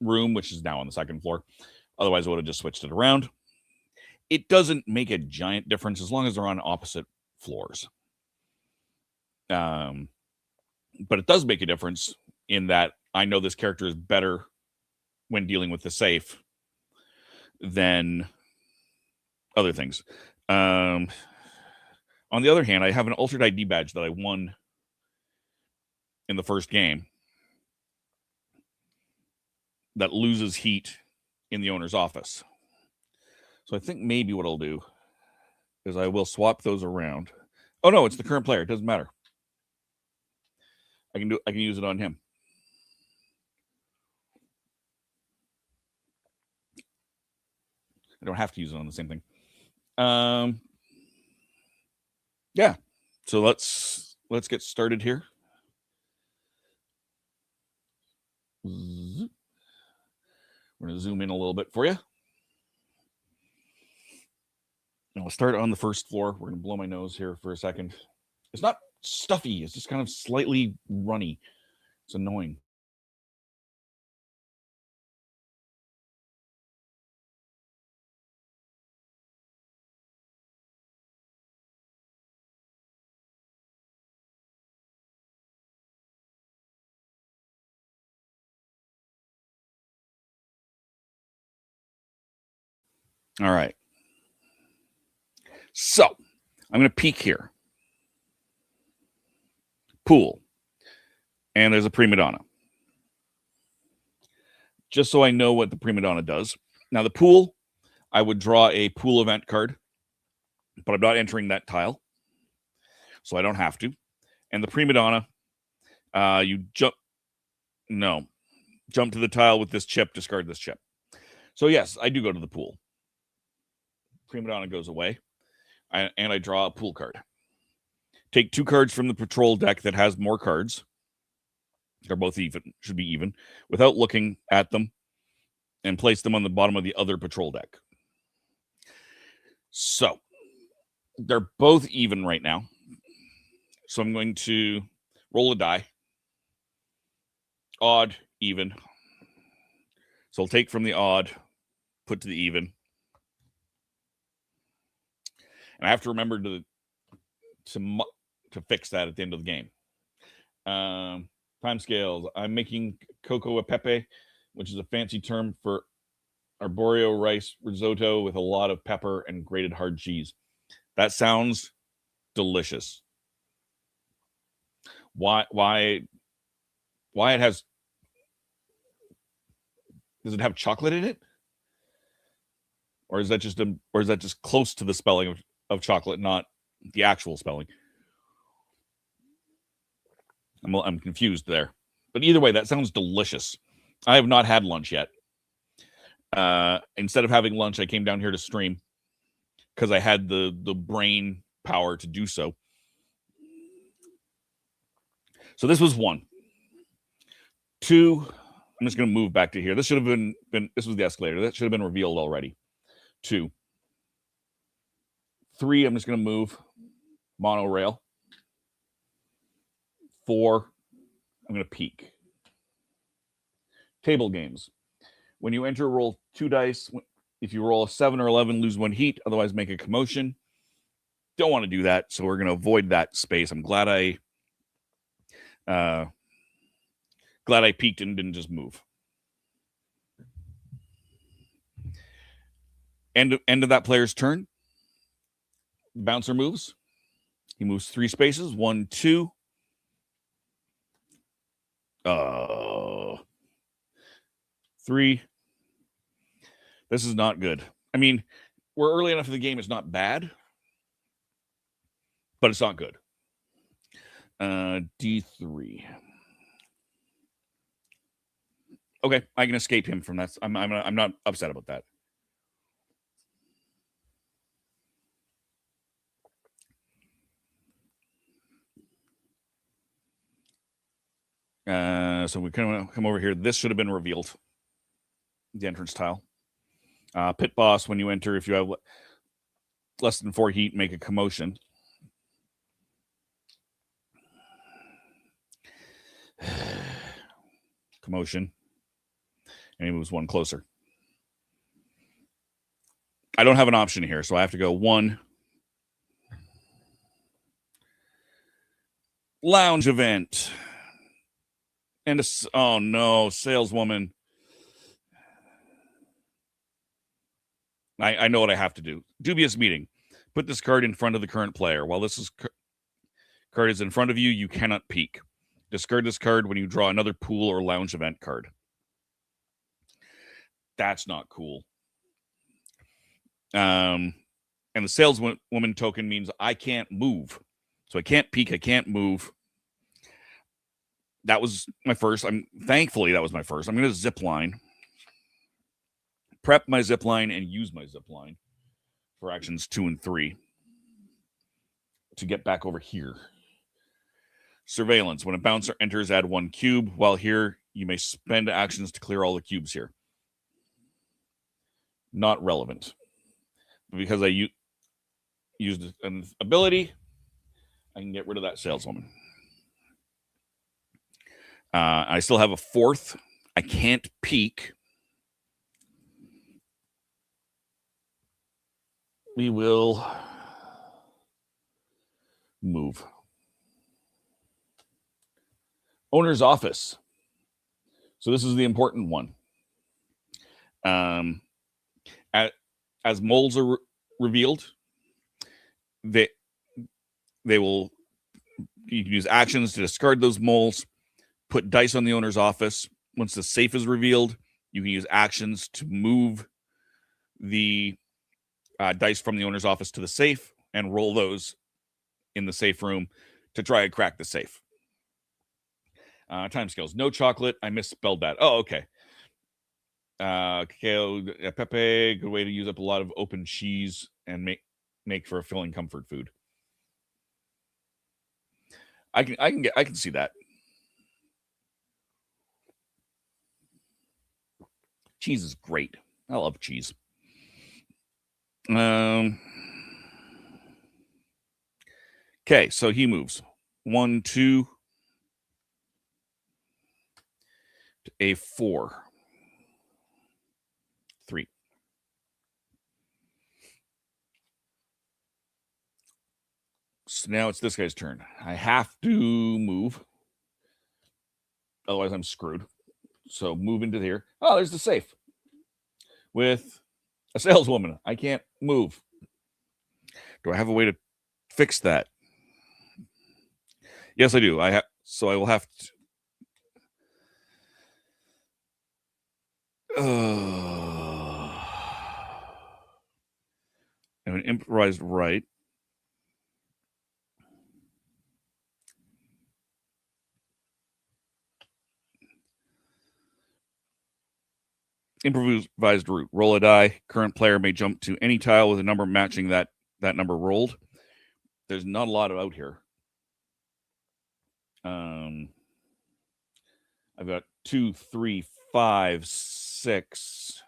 room, which is now on the second floor. Otherwise, I would have just switched it around. It doesn't make a giant difference as long as they're on opposite floors. But it does make a difference in that I know this character is better when dealing with the safe than other things. On the other hand, I have an altered ID badge that I won in the first game that loses heat in the owner's office. So I think maybe what I'll do is I will swap those around. Oh no, it's the current player. It doesn't matter. I can use it on him. I don't have to use it on the same thing. Yeah. So let's get started here. We're going to zoom in a little bit for you. And we'll start on the first floor. We're going to blow my nose here for a second. It's not stuffy. It's just kind of slightly runny. It's annoying. All right. So I'm going to peek here. Pool. And there's a prima donna. Just so I know what the prima donna does. Now the pool, I would draw a pool event card, but I'm not entering that tile. So I don't have to. And the prima donna, you jump to the tile with this chip, discard this chip. So yes, I do go to the pool. Prima donna goes away. And I draw a pool card. Take 2 cards from the patrol deck that has more cards. They're both even, should be even, without looking at them, and place them on the bottom of the other patrol deck. So, they're both even right now. So I'm going to roll a die. Odd, even. So I'll take from the odd, put to the even. And I have to remember to fix that at the end of the game. Time scales. I'm making cocoa a pepe, which is a fancy term for arborio rice risotto with a lot of pepper and grated hard cheese. That sounds delicious. Why it has... Does it have chocolate in it? Or is that just close to the spelling of chocolate, not the actual spelling? I'm confused there. But either way, that sounds delicious. I have not had lunch yet. Instead of having lunch, I came down here to stream because I had the brain power to do so. So this was 1. 2, I'm just going to move back to here. This should have been this was the escalator. That should have been revealed already. 2. 3, I'm just going to move monorail. 4, I'm going to peek. Table games. When you enter, roll 2 dice. If you roll a 7 or 11, lose 1 heat. Otherwise, make a commotion. Don't want to do that, so we're going to avoid that space. I'm glad I peeked and didn't just move. End of that player's turn. Bouncer moves. He moves 3 spaces. 1, 2. 3. This is not good. I mean, we're early enough in the game. It's not bad, but it's not good. D3. Okay, I can escape him from that. I'm not upset about that. So we come over here. This should have been revealed. The entrance tile. Pit boss, when you enter, if you have less than 4 heat, make a commotion. Commotion. And he moves 1 closer. I don't have an option here, so I have to go 1. Lounge event. And oh no, saleswoman. I know what I have to do. Dubious meeting. Put this card in front of the current player. While this card is in front of you, you cannot peek. Discard this card when you draw another pool or lounge event card. That's not cool. And the saleswoman token means I can't move. So I can't peek, I can't move. That was my first. Thankfully that was my first. I'm going to zip line. Prep my zip line and use my zip line for actions 2 and 3 to get back over here. Surveillance. When a bouncer enters, add 1 cube. While here, you may spend actions to clear all the cubes here. Not relevant. Because I used an ability, I can get rid of that saleswoman. I still have a 4th. I can't peek. We will move. Owner's office. So this is the important one. As moles are revealed, they will. You can use actions to discard those moles. Put dice on the owner's office. Once the safe is revealed, you can use actions to move the dice from the owner's office to the safe and roll those in the safe room to try and crack the safe. Time scales. No chocolate. I misspelled that. Oh, okay. Cacao, Pepe, good way to use up a lot of open cheese and make for a filling comfort food. I can see that. Cheese is great. I love cheese. Okay, so he moves 1, 2 to A4. 3. So now it's this guy's turn. I have to move. Otherwise, I'm screwed. So move into here. Oh, there's the safe. With a saleswoman. I can't move. Do I have a way to fix that? Yes, I do. So I will have to... an improvised right. Improvised route. Roll a die. Current player may jump to any tile with a number matching that number rolled. There's not a lot out here. I've got 2, 3, 5, 6.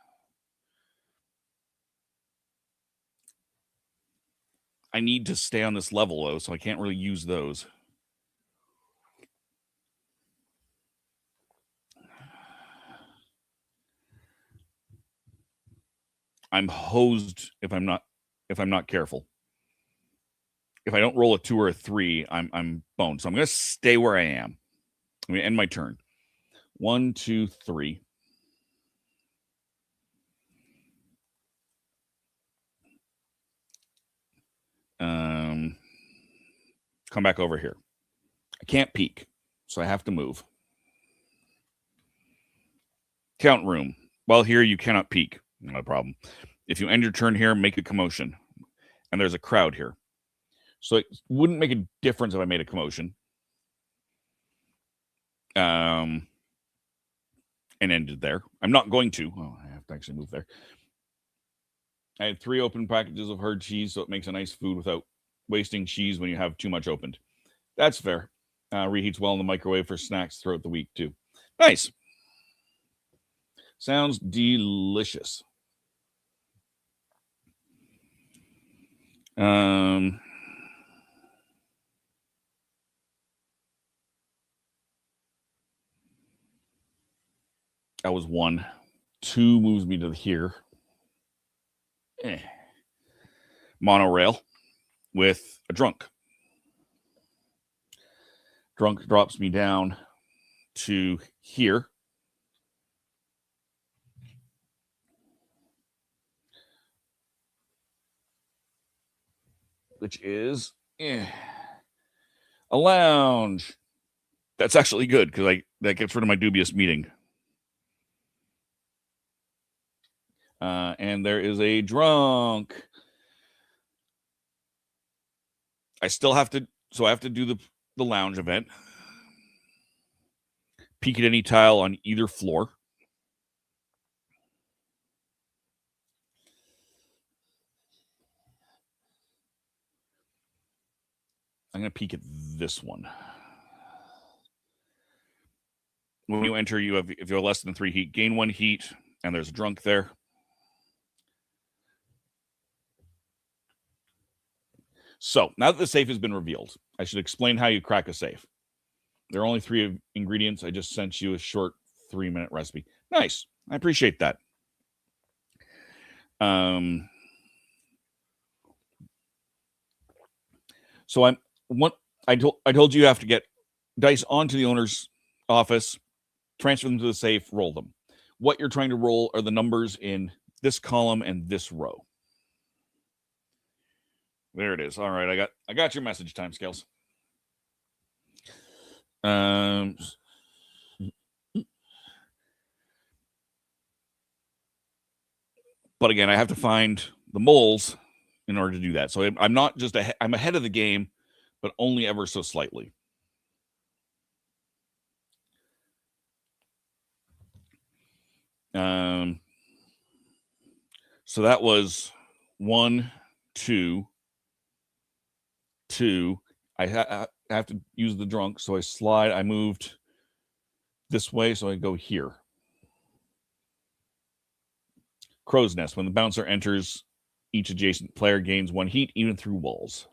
I need to stay on this level, though, so I can't really use those. I'm hosed if I'm not careful. If I don't roll a 2 or a 3, I'm boned. So I'm going to stay where I am. I'm going to end my turn. 1, 2, 3. Come back over here. I can't peek, so I have to move. Count room. While here, you cannot peek. Not a problem. If you end your turn here, make a commotion. And there's a crowd here. So it wouldn't make a difference if I made a commotion. And ended there. I'm not going to. Oh, I have to actually move there. I have 3 open packages of hard cheese, so it makes a nice food without wasting cheese when you have too much opened. That's fair. Reheats well in the microwave for snacks throughout the week, too. Nice. Sounds delicious. That was 1. 2 moves me to here. Monorail with a drunk. Drunk drops me down to here. Which is a lounge. That's actually good because that gets rid of my dubious meeting. And there is a drunk. I still have to, so I have to do the lounge event. Peek at any tile on either floor. I'm going to peek at this one. When you enter, if you have less than 3 heat, gain 1 heat, and there's a drunk there. So now that the safe has been revealed, I should explain how you crack a safe. There are only 3 ingredients. I just sent you a short 3-minute recipe. Nice. I appreciate that. So I told you have to get dice onto the owner's office, transfer them to the safe, roll them. What you're trying to roll are the numbers in this column and this row. There it is. All right, I got your message, timescales. But again, I have to find the moles in order to do that. So I'm not just I'm ahead of the game, but only ever so slightly. So that was 1, 2. I have to use the drunk, so I slide. I moved this way, so I go here. Crow's Nest. When the bouncer enters, each adjacent player gains 1 heat, even through walls.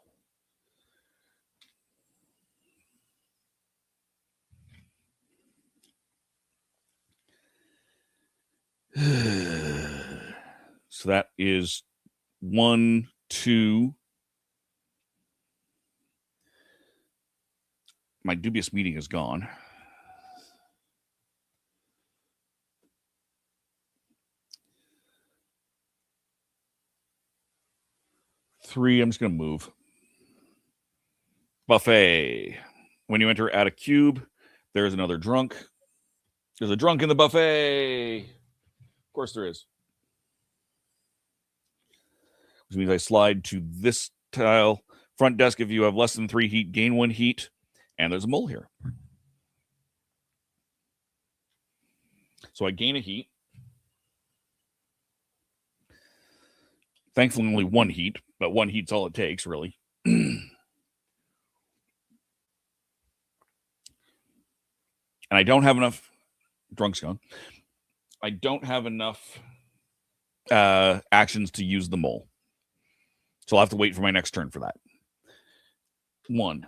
So that is 1, 2. My dubious meeting is gone. Three, I'm just going to move. Buffet. When you enter, add a cube. There's another drunk. There's a drunk in the buffet. Of course there is. Which means I slide to this tile. Front desk, if you have less than 3 heat, gain 1 heat. And there's a mole here. So I gain a heat. Thankfully, only one heat, but one heat's all it takes, really. And I don't have enough. Drunk's gone. I don't have enough actions to use the mole. So I'll have to wait for my next turn for that. 1.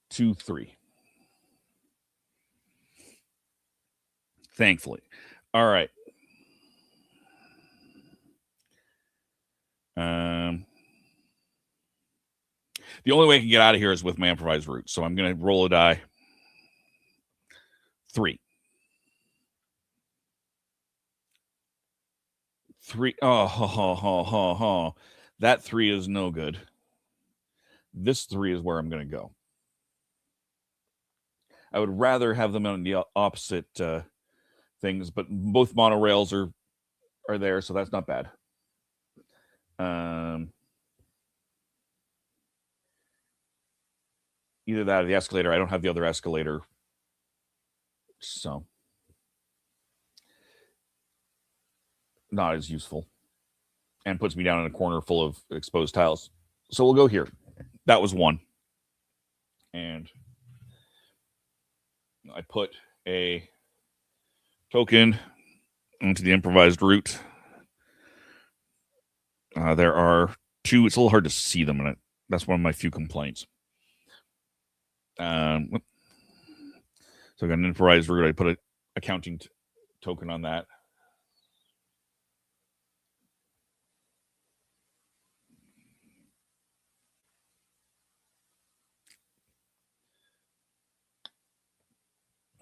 2, 3. Thankfully. All right. The only way I can get out of here is with my improvised route. So I'm going to roll a die. 3. 3. Oh, that 3 is no good. This 3 is where I'm going to go. I would rather have them on the opposite things, but both monorails are there, so that's not bad. Either that or the escalator. I don't have the other escalator, so not as useful, and puts me down in a corner full of exposed tiles. So we'll go here. That was 1. And I put a token into the improvised route. There are 2. It's a little hard to see them in it. That's one of my few complaints. So I got an improvised route. I put a accounting token on that.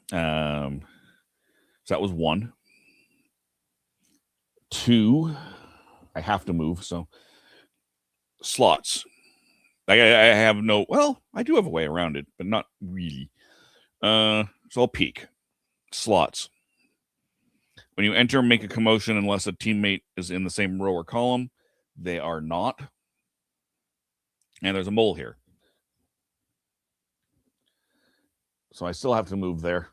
So that was 1. 2, I have to move. So slots. I have no. Well, I do have a way around it, but not really. So I'll peek. Slots. When you enter, make a commotion unless a teammate is in the same row or column. They are not. And there's a mole here. So I still have to move there.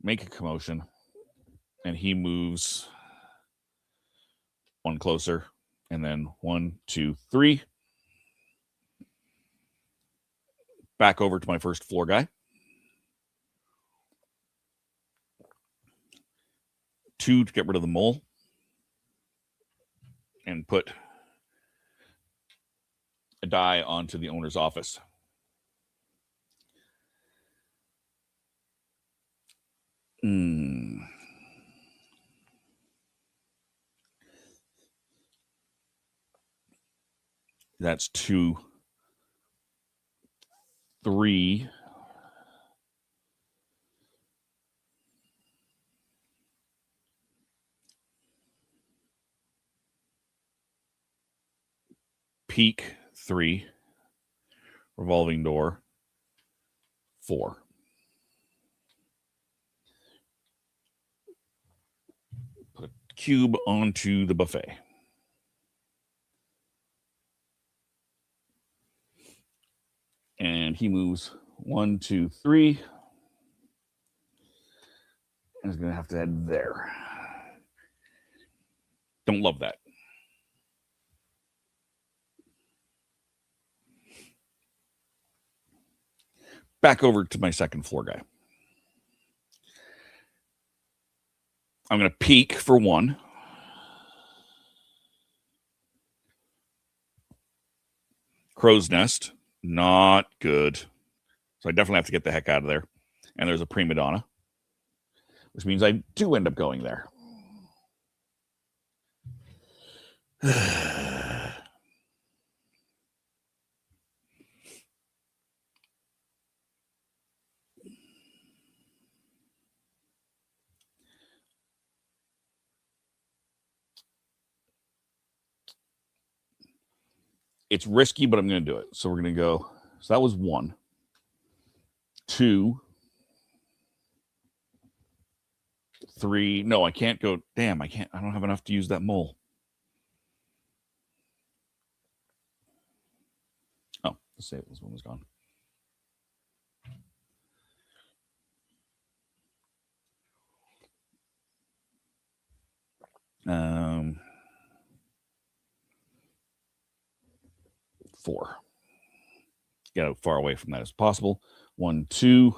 Make a commotion. And he moves 1 closer. And then 1, 2, 3. Back over to my first floor guy. 2 to get rid of the mole. And put a die onto the owner's office. That's 2, 3. Peak 3. Revolving door 4. Put a cube onto the buffet. And he moves 1, 2, 3. And he's going to have to head there. Don't love that. Back over to my second floor guy. I'm going to peek for 1. Crow's nest. Not good. So I definitely have to get the heck out of there. And there's a prima donna, which means I do end up going there. It's risky, but I'm going to do it. So we're going to go. So that was 1. 2. 3. No, I can't go. Damn, I can't. I don't have enough to use that mole. Oh, let's say this one was gone. 4. Get as far away from that as possible. 1, 2.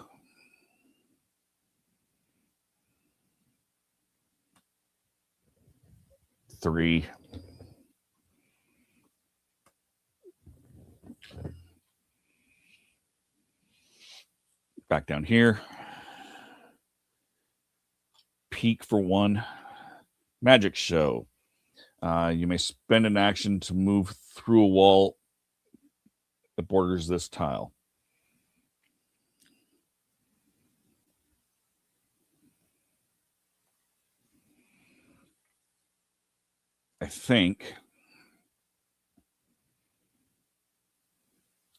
Three. Back down here. Peek for 1. Magic show. You may spend an action to move through a wall that borders this tile. I think.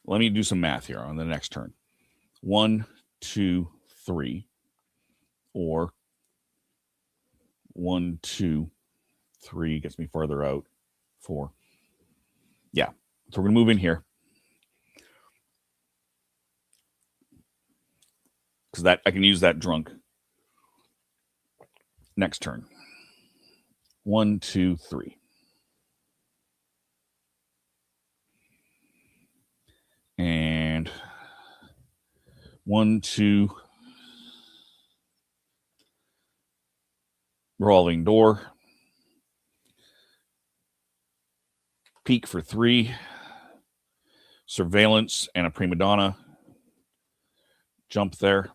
Let me do some math here on the next turn. 1, 2, 3. Or 1, 2, 3 gets me farther out. 4. Yeah. So we're going to move in here. Because that I can use that drunk. Next turn. 1, 2, 3. And 1, 2. Revolving door. Peek for 3. Surveillance and a prima donna. Jump there.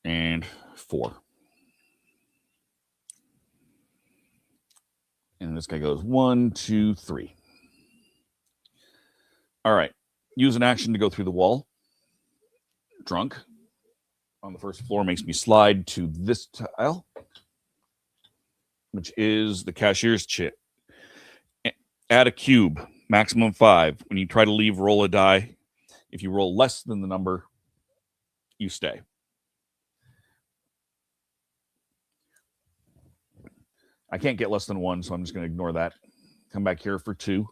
And 4. And this guy goes 1, 2, 3. All right. Use an action to go through the wall. Drunk. On the first floor makes me slide to this tile, which is the cashier's chit. Add a cube, maximum 5. When you try to leave, roll a die. If you roll less than the number, you stay. I can't get less than 1, so I'm just going to ignore that. Come back here for 2,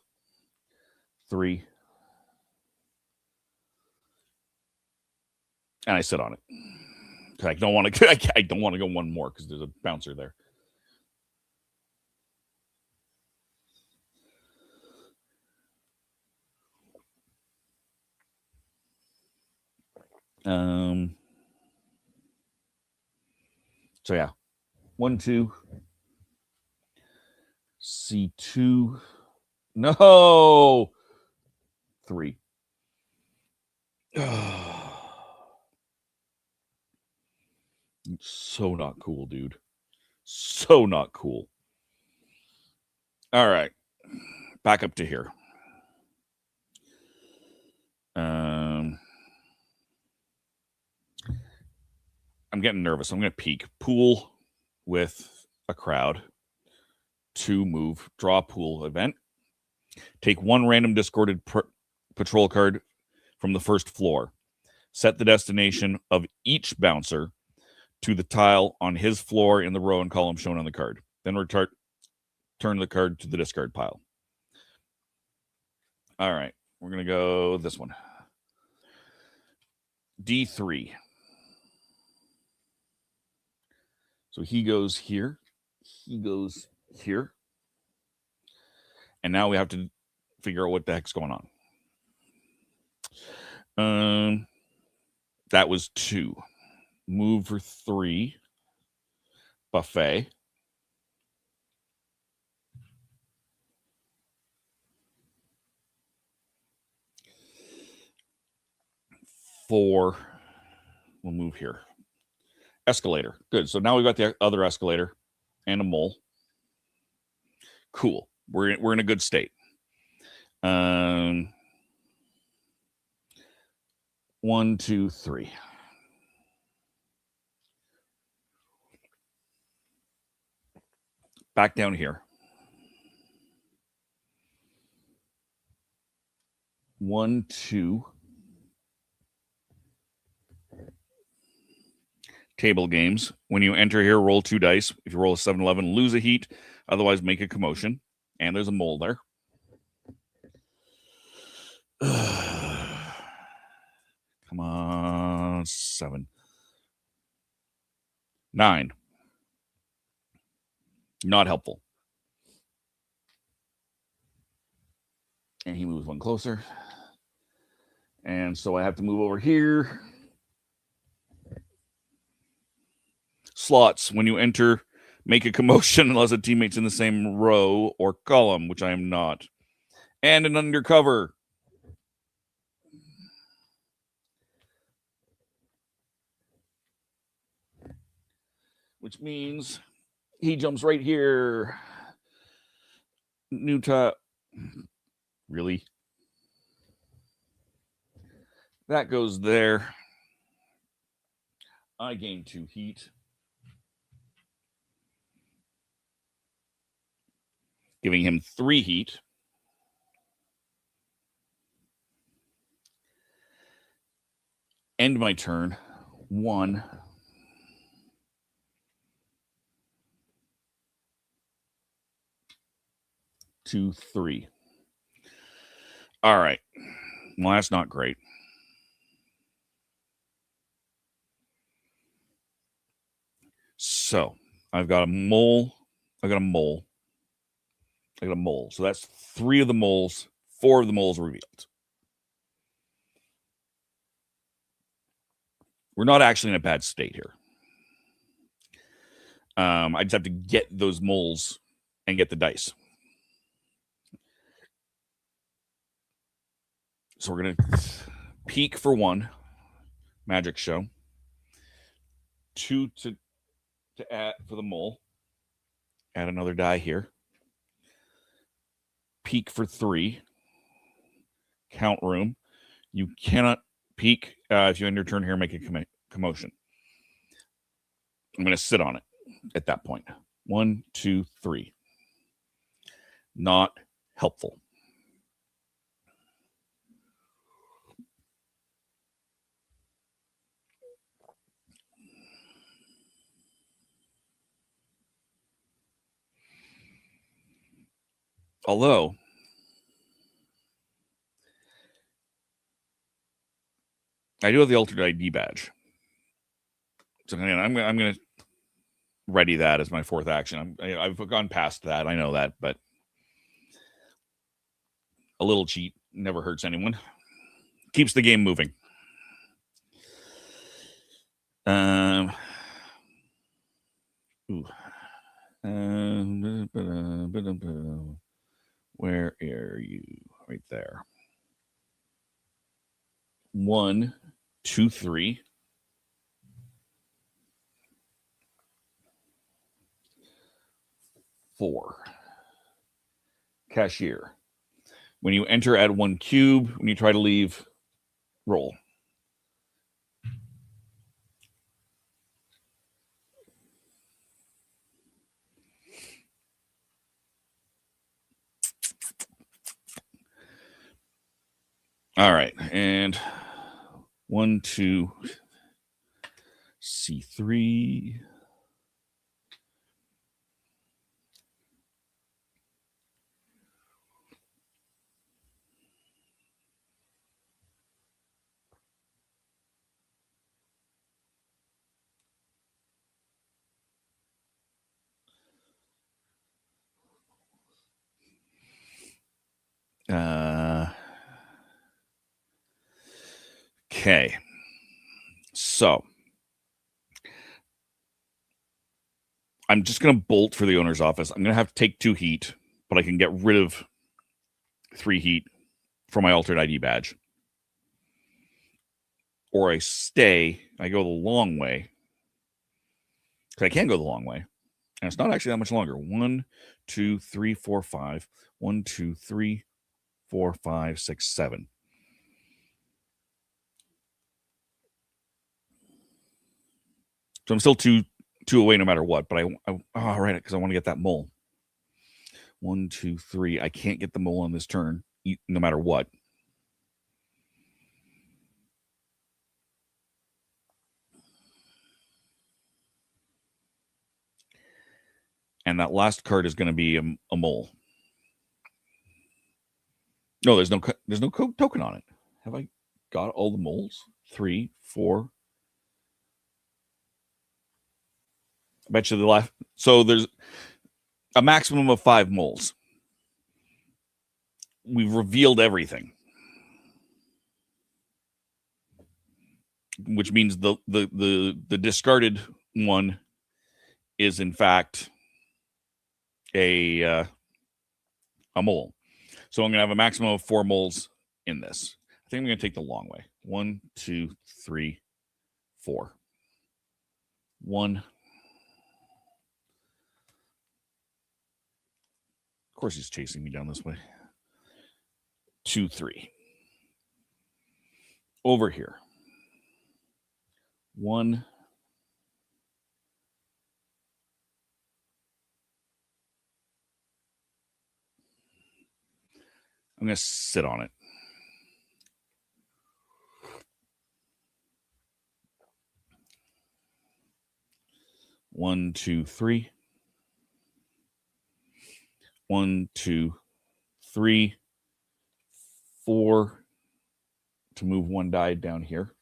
3. And I sit on it. I don't want to. I don't want to go 1 more because there's a bouncer there. So yeah, 1, 2. C2. No. 3. So not cool, dude. So not cool. All right. Back up to here. I'm getting nervous. I'm going to peek. Pool with a crowd. 2, move. Draw pool event. Take 1 random discarded patrol card from the first floor. Set the destination of each bouncer to the tile on his floor in the row and column shown on the card. Then return the card to the discard pile. All right. We're going to go this one. D3. So he goes here. He goes here. And now we have to figure out what the heck's going on. That was 2. Move for 3. Buffet. Four. We'll move here. Escalator. Good. So now we've got the other escalator and a mole. Cool. We're in a good state. 1, 2, 3. Back down here. 1, 2. Table games. When you enter here, roll 2 dice. If you roll a 7-11, lose a heat. Otherwise, make a commotion. And there's a mole there. Come on, 7. 9. Not helpful. And he moves one closer. And so I have to move over here. Slots. When you enter, make a commotion unless a teammate's in the same row or column, which I am not. And an undercover. Which means he jumps right here. New top. Really? That goes there. I gain 2 heat. Giving him 3 heat. End my turn. 1. 2, 3. All right. Well, that's not great. So I've got a mole. I got a mole. So that's 3 of the moles. 4 of the moles revealed. We're not actually in a bad state here. I just have to get those moles and get the dice. So we're going to peek for 1. Magic show. 2 to add for the mole. Add another die here. Peek for 3. Count room. You cannot peek if you end your turn here, make a commotion. I'm going to sit on it at that point. 1, 2, 3. Not helpful. Although, I do have the alternate ID badge. So I'm going to ready that as my 4th action. I've gone past that. I know that, but a little cheat never hurts anyone. Keeps the game moving. Where are you? Right there. 1, 2, 3. 4. Cashier. When you enter, add 1 cube. When you try to leave, roll. All right. And 1, 2, C3. Okay. So I'm just going to bolt for the owner's office. I'm going to have to take 2 heat, but I can get rid of 3 heat for my altered ID badge. Or I stay, I go the long way. Because I can go the long way. And it's not actually that much longer. 1, 2, 3, 4, 5. 1, 2, 3, 4, 5, 6, 7. So I'm still two away no matter what. But right, because I want to get that mole. 1, 2, 3. I can't get the mole on this turn, no matter what. And that last card is going to be a mole. No, there's no token on it. Have I got all the moles? 3, 4. bet you the left. So there's a maximum of 5 moles. We've revealed everything, which means the discarded one is in fact a mole. So I'm going to have a maximum of 4 moles in this. I think I'm going to take the long way. 1, 2, 3, 4. 1. Of course he's chasing me down this way. 2, 3. Over here. 1. I'm going to sit on it. 1, 2, 3. 1, 2, 3, 4 to move 1 die down here.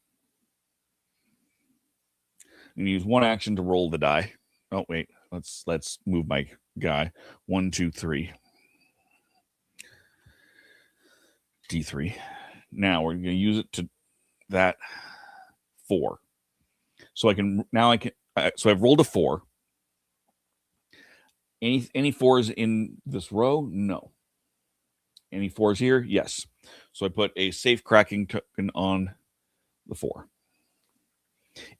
I'm going to use 1 action to roll the die. Oh, wait. Let's move my guy. 1, 2, 3. D3. Now we're going to use it to that 4. So so I've rolled a 4. Any 4s in this row? No. Any 4s here? Yes. So I put a safe cracking token on the 4.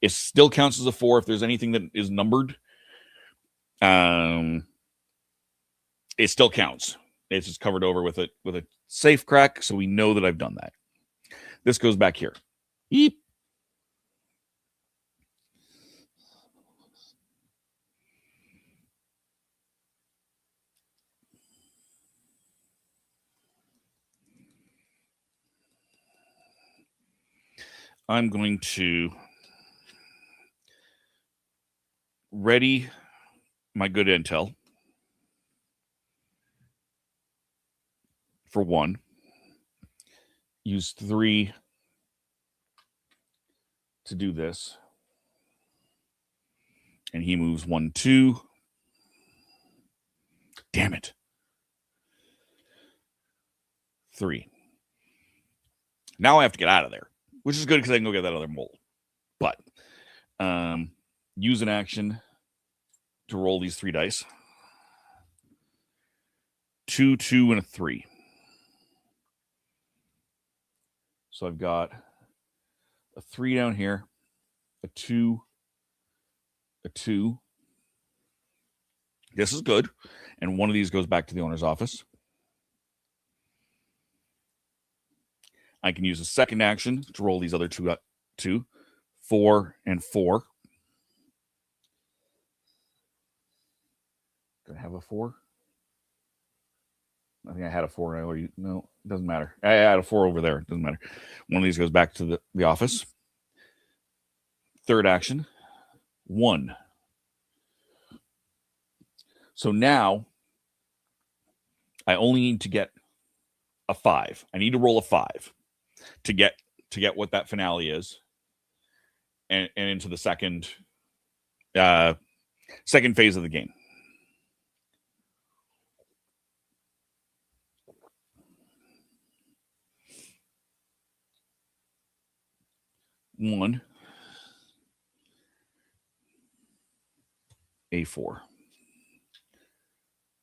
It still counts as a 4 if there's anything that is numbered. It still counts. It's just covered over with a safe crack, so we know that I've done that. This goes back here. Eep. I'm going to ready my good intel for 1. Use 3 to do this. And he moves 1, 2. Damn it. 3. Now I have to get out of there, which is good because I can go get that other mole. But use an action to roll these 3 dice. 2, 2, and a 3. So I've got a 3 down here, a 2, a 2. This is good. And 1 of these goes back to the owner's office. I can use a second action to roll these other 2, 4, and 4. Did I have a 4? I think I had a 4. No, it doesn't matter. I had a 4 over there. It doesn't matter. 1 of these goes back to the office. Third action. 1. So now I only need to get a 5. I need to roll a 5 to get what that finale is, and into the second phase of the game. One, A4,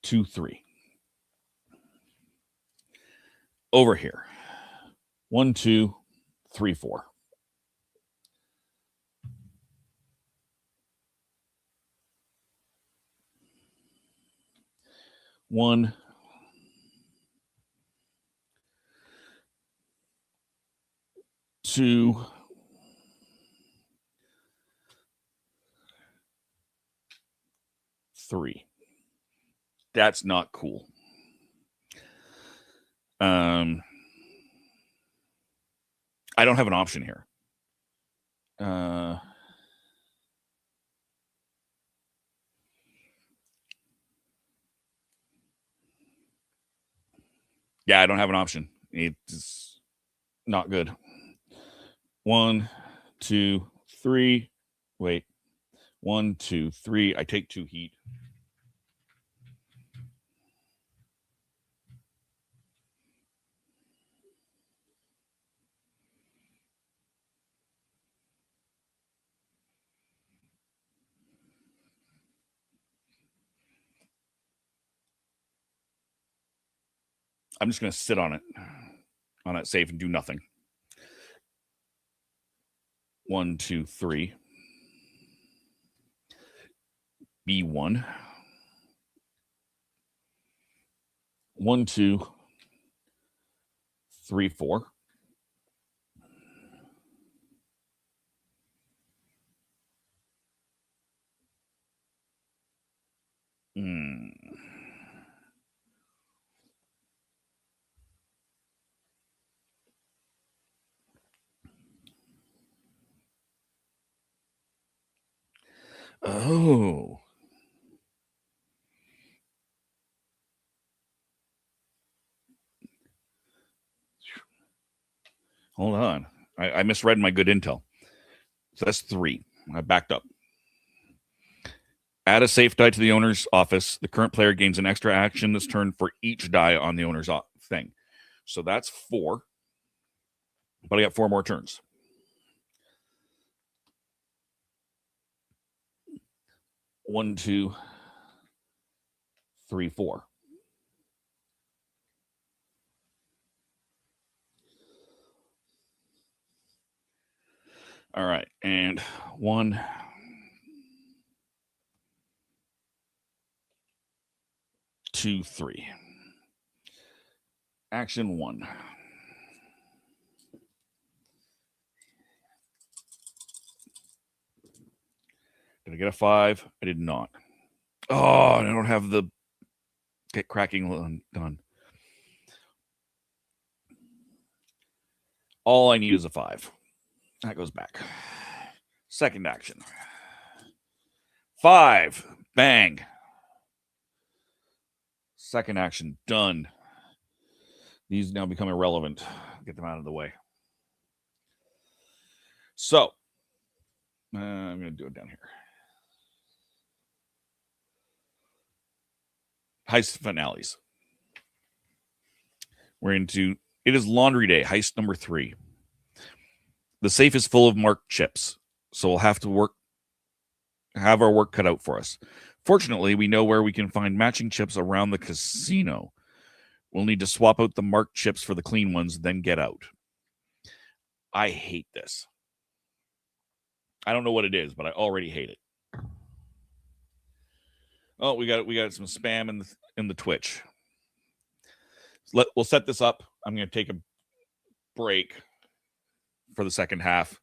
2, 3. Over here, 1, 2, 3, 4. One, 2, 3. That's not cool. I don't have an option here. Yeah, I don't have an option. It's not good. 1, 2, 3. Wait. 1, 2, 3. I take 2 heat. I'm just going to sit on it, on that safe, and do nothing. 1, 2, 3. B1. 1, 2, 3, 4. Oh. Hold on. I misread my good intel. So that's 3. I backed up. Add a safe die to the owner's office. The current player gains an extra action this turn for each die on the owner's thing. So that's 4. But I got 4 more turns. One, 2, 3, 4. All right. And 1, 2, 3. Action 1. Did I get a 5? I did not. Oh, I don't have the get cracking done. All I need is a 5. That goes back. Second action. 5. Bang. Second action. Done. These now become irrelevant. Get them out of the way. So, I'm going to do it down here. Heist finales. We're into, it is laundry day, heist number 3. The safe is full of marked chips, so we'll have to have our work cut out for us. Fortunately, we know where we can find matching chips around the casino. We'll need to swap out the marked chips for the clean ones, then get out. I hate this. I don't know what it is, but I already hate it. Oh, we got some spam in the Twitch. We'll set this up. I'm going to take a break for the second half,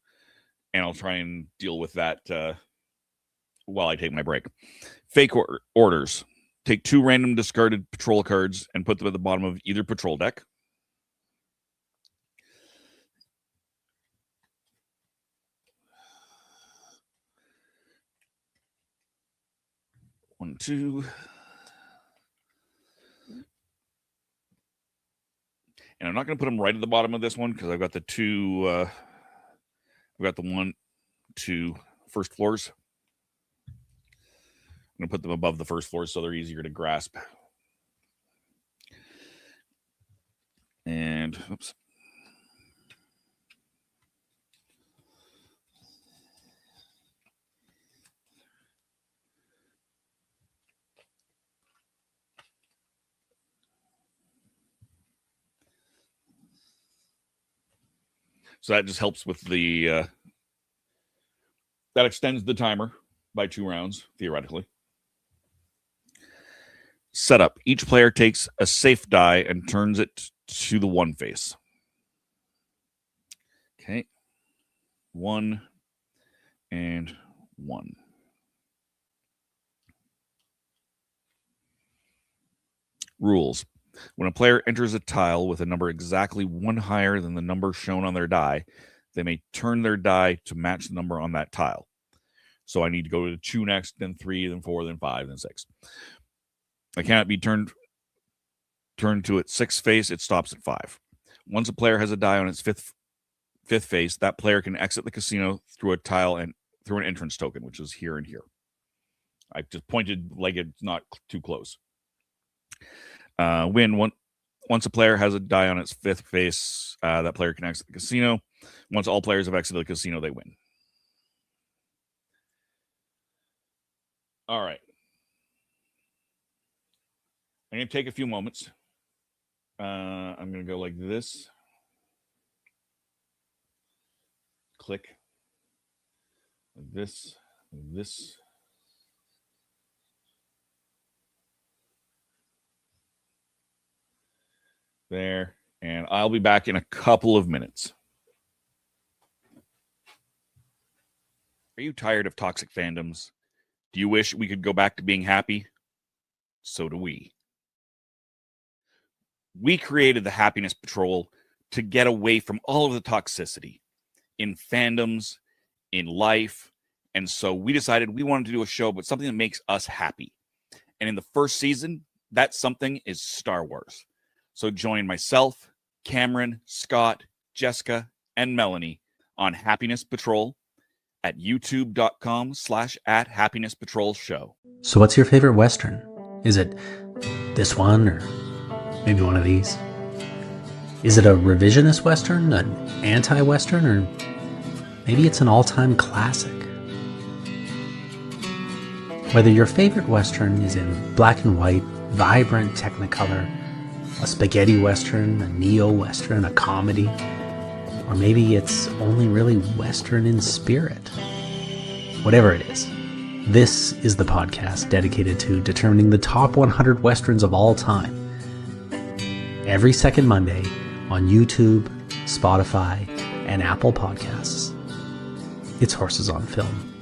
and I'll try and deal with that while I take my break. Fake orders. Take 2 random discarded patrol cards and put them at the bottom of either patrol deck. One, 2. And I'm not going to put them right at the bottom of this one because I've got the 2. I've got the 1, 2 first floors. I'm going to put them above the first floor so they're easier to grasp. And, oops. So that just helps with the, that extends the timer by 2 rounds, theoretically. Setup. Each player takes a safe die and turns it to the 1 face. Okay. 1 and 1. Rules. When a player enters a tile with a number exactly 1 higher than the number shown on their die, they may turn their die to match the number on that tile. So I need to go to 2 next, then 3, then 4, then 5, then 6. I cannot be turned to its 6th face. It stops at 5. Once a player has a die on its fifth face, that player can exit the casino through a tile and through an entrance token, which is here and here. I just pointed like it's not too close. Once a player has a die on its fifth face, that player can exit the casino. Once all players have exited the casino, they win. All right. I'm going to take a few moments. I'm going to go like this. Click. Like this. Like this. There. And I'll be back in a couple of minutes. Are you tired of toxic fandoms? Do you wish we could go back to being happy? So do we. We created the Happiness Patrol to get away from all of the toxicity in fandoms, in life. And so we decided we wanted to do a show, but something that makes us happy. And in the first season, that something is Star Wars. So join myself, Cameron, Scott, Jessica, and Melanie on Happiness Patrol at youtube.com/@happinesspatrolshow. So what's your favorite Western? Is it this one or maybe one of these? Is it a revisionist Western, an anti-Western, or maybe it's an all-time classic? Whether your favorite Western is in black and white, vibrant Technicolor, a spaghetti Western, a neo-Western, a comedy, or maybe it's only really Western in spirit. Whatever it is, this is the podcast dedicated to determining the top 100 Westerns of all time. Every second Monday on YouTube, Spotify, and Apple Podcasts. It's Horses on Film.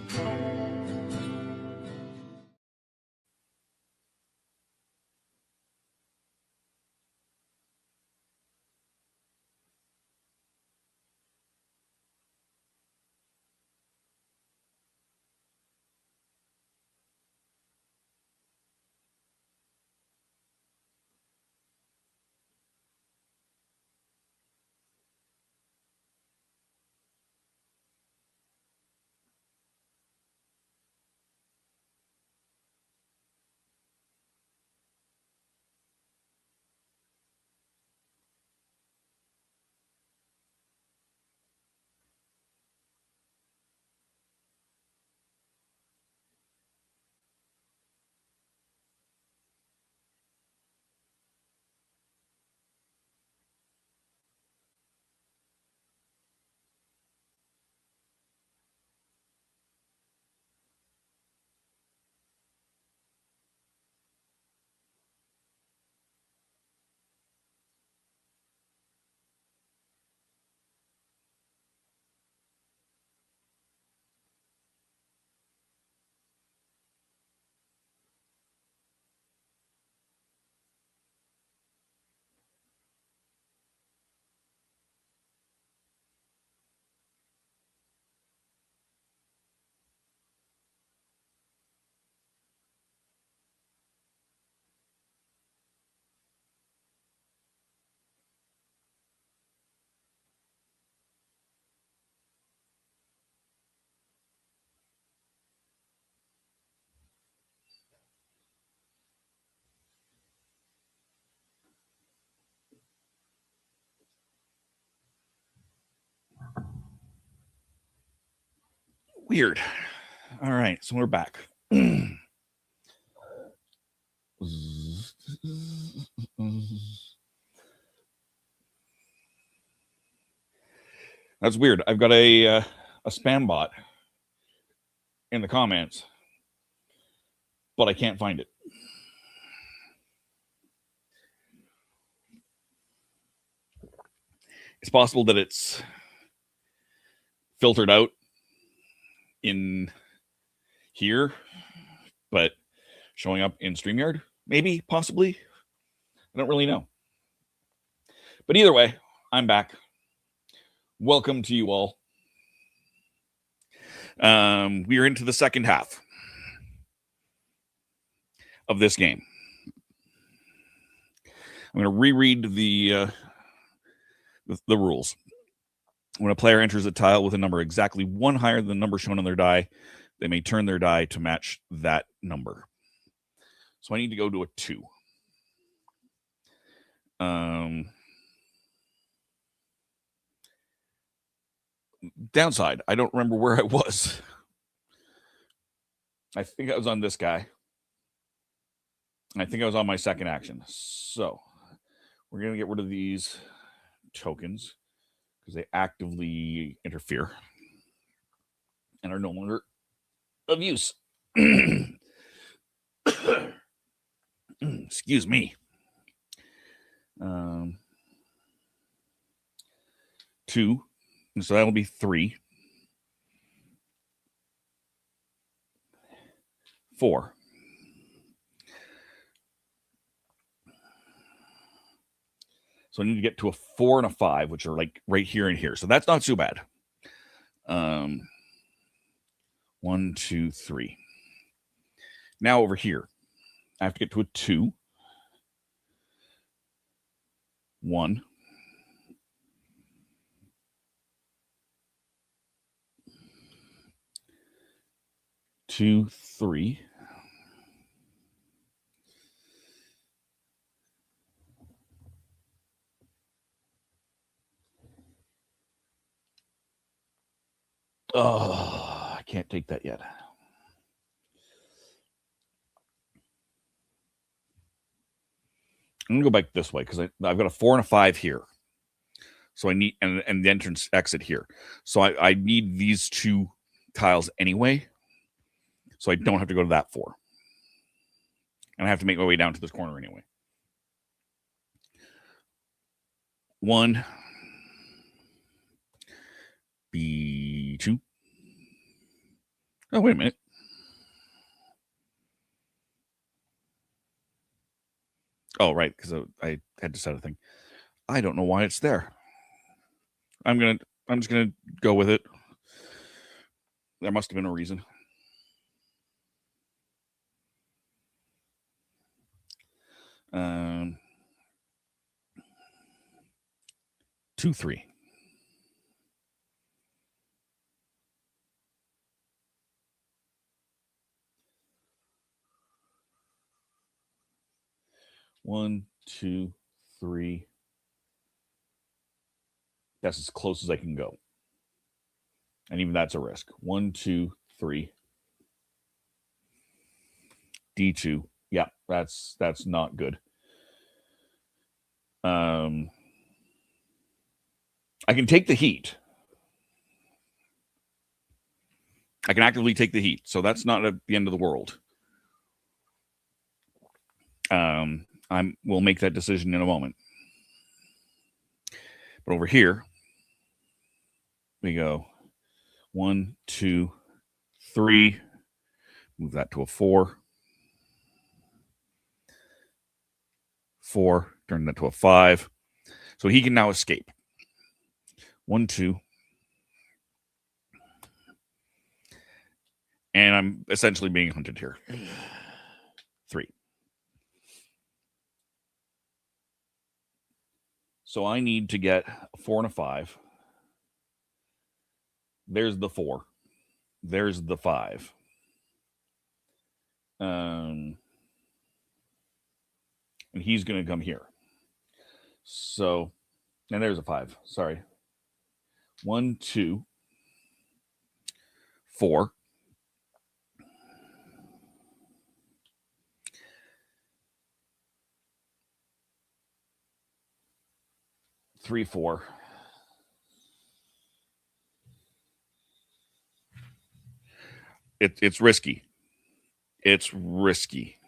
Weird. All right, so we're back. That's weird. I've got a spam bot in the comments, but I can't find it. It's possible that it's filtered out in here, but showing up in StreamYard, maybe, possibly. I don't really know. But either way, I'm back. Welcome to you all. We are into the second half of this game. I'm going to reread the rules. When a player enters a tile with a number exactly one higher than the number shown on their die, they may turn their die to match that number. So I need to go to a 2. Downside, I don't remember where I was. I think I was on this guy. I think I was on my second action. So we're going to get rid of these tokens because they actively interfere and are no longer of use. Excuse me. 2. So that'll be 3. 4. So I need to get to a 4 and a 5, which are like right here and here. So that's not too bad. 1, 2, 3. Now over here, I have to get to a 2. 1. 2, 3. Oh, I can't take that yet. I'm gonna go back this way because I've got a 4 and a 5 here. So I need and the entrance exit here. So I need these 2 tiles anyway. So I don't have to go to that 4. And I have to make my way down to this corner anyway. 1, B2. Oh, wait a minute. Oh, right, because I had to set a thing. I don't know why it's there. I'm just gonna go with it. There must have been a reason. Um, 2, 3. One, 2, 3. That's as close as I can go. And even that's a risk. 1, 2, 3. D2. Yeah, that's not good. I can take the heat. I can actively take the heat. So that's not at the end of the world. We'll make that decision in a moment. But over here, we go 1, 2, 3. Move that to a 4. 4. Turn that to a 5. So he can now escape. 1, 2. And I'm essentially being hunted here. 3. So I need to get a 4 and a 5. There's the 4. There's the 5. And he's going to come here. So, and there's a 5. Sorry. 1, 2, 4. 3, 4. It's risky. It's risky.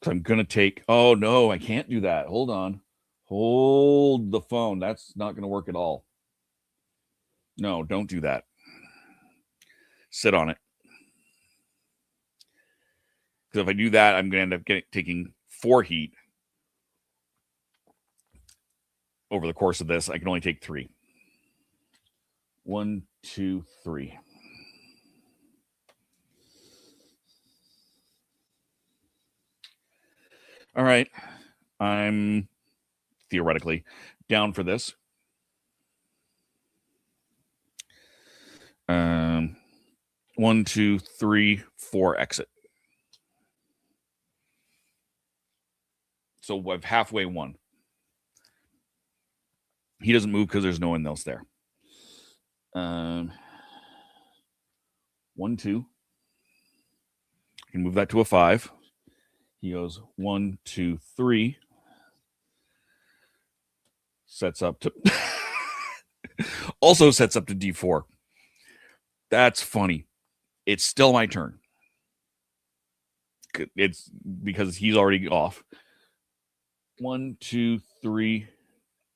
So I'm going to take, oh no, I can't do that. Hold on. Hold the phone. That's not going to work at all. No, don't do that. Sit on it. Because if I do that, I'm going to end up taking 4 heat over the course of this. I can only take 3. 1, 2, 3. All right. I'm theoretically down for this. 1, 2, 3, 4 exit. So I've halfway won. He doesn't move because there's no one else there. 1, 2. I can move that to a 5. He goes 1, 2, 3. Sets up to also sets up to D4. That's funny. It's still my turn. It's because he's already off. 1, 2, 3,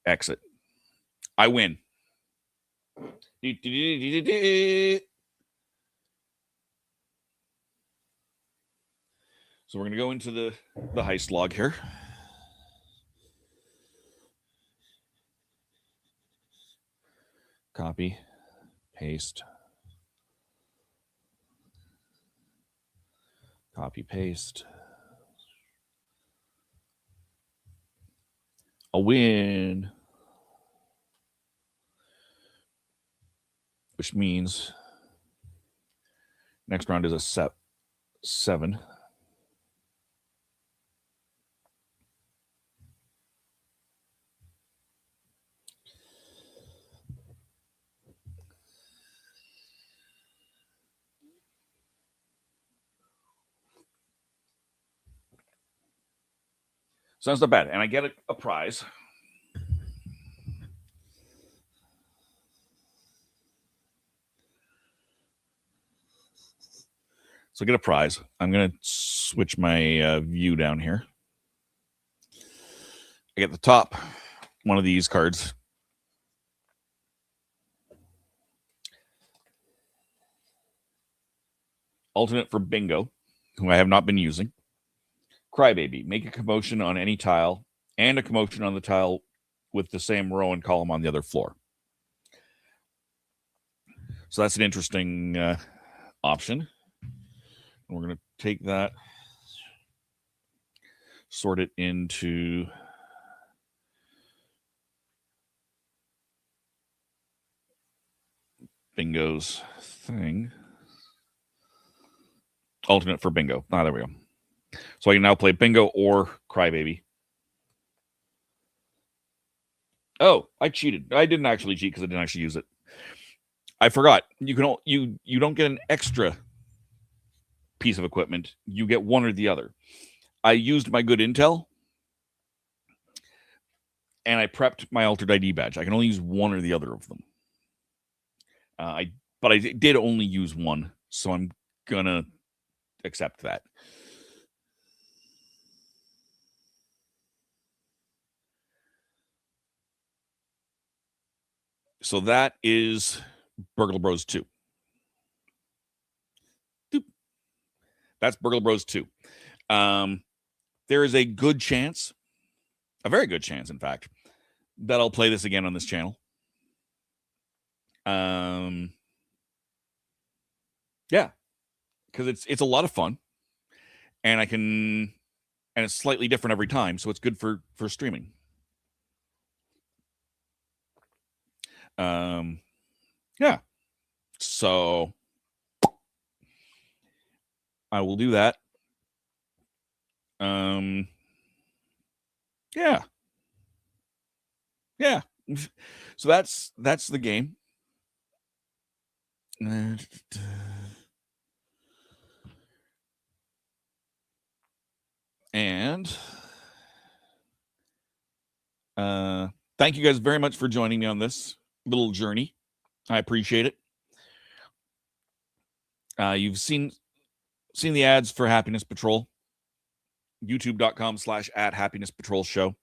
exit. I win. So we're going to go into the heist log here. Copy, paste. Copy, paste. A win. Which means next round is a 7. So that's not bad. And I get a prize. So I get a prize. I'm going to switch my view down here. I get the top one of these cards. Alternate for Bingo, who I have not been using. Crybaby, make a commotion on any tile and a commotion on the tile with the same row and column on the other floor. So that's an interesting option. We're going to take that, sort it into Bingo's thing. Alternate for Bingo. Ah, there we go. So I can now play Bingo or Crybaby. Oh, I cheated. I didn't actually cheat because I didn't actually use it. I forgot. You don't get an extra piece of equipment. You get one or the other. I used my good intel and I prepped my altered ID badge. I can only use one or the other of them. But I did only use one, so I'm gonna accept that. So that is Burgle Bros 2. That's Burgle Bros 2. There is a good chance, a very good chance, in fact, that I'll play this again on this channel. Yeah, because it's a lot of fun, and it's slightly different every time, so it's good for streaming. Yeah, so I will do that. Yeah. So that's the game. And thank you guys very much for joining me on this little journey. I appreciate it. You've seen the ads for Happiness Patrol. YouTube.com/@HappinessPatrolShow.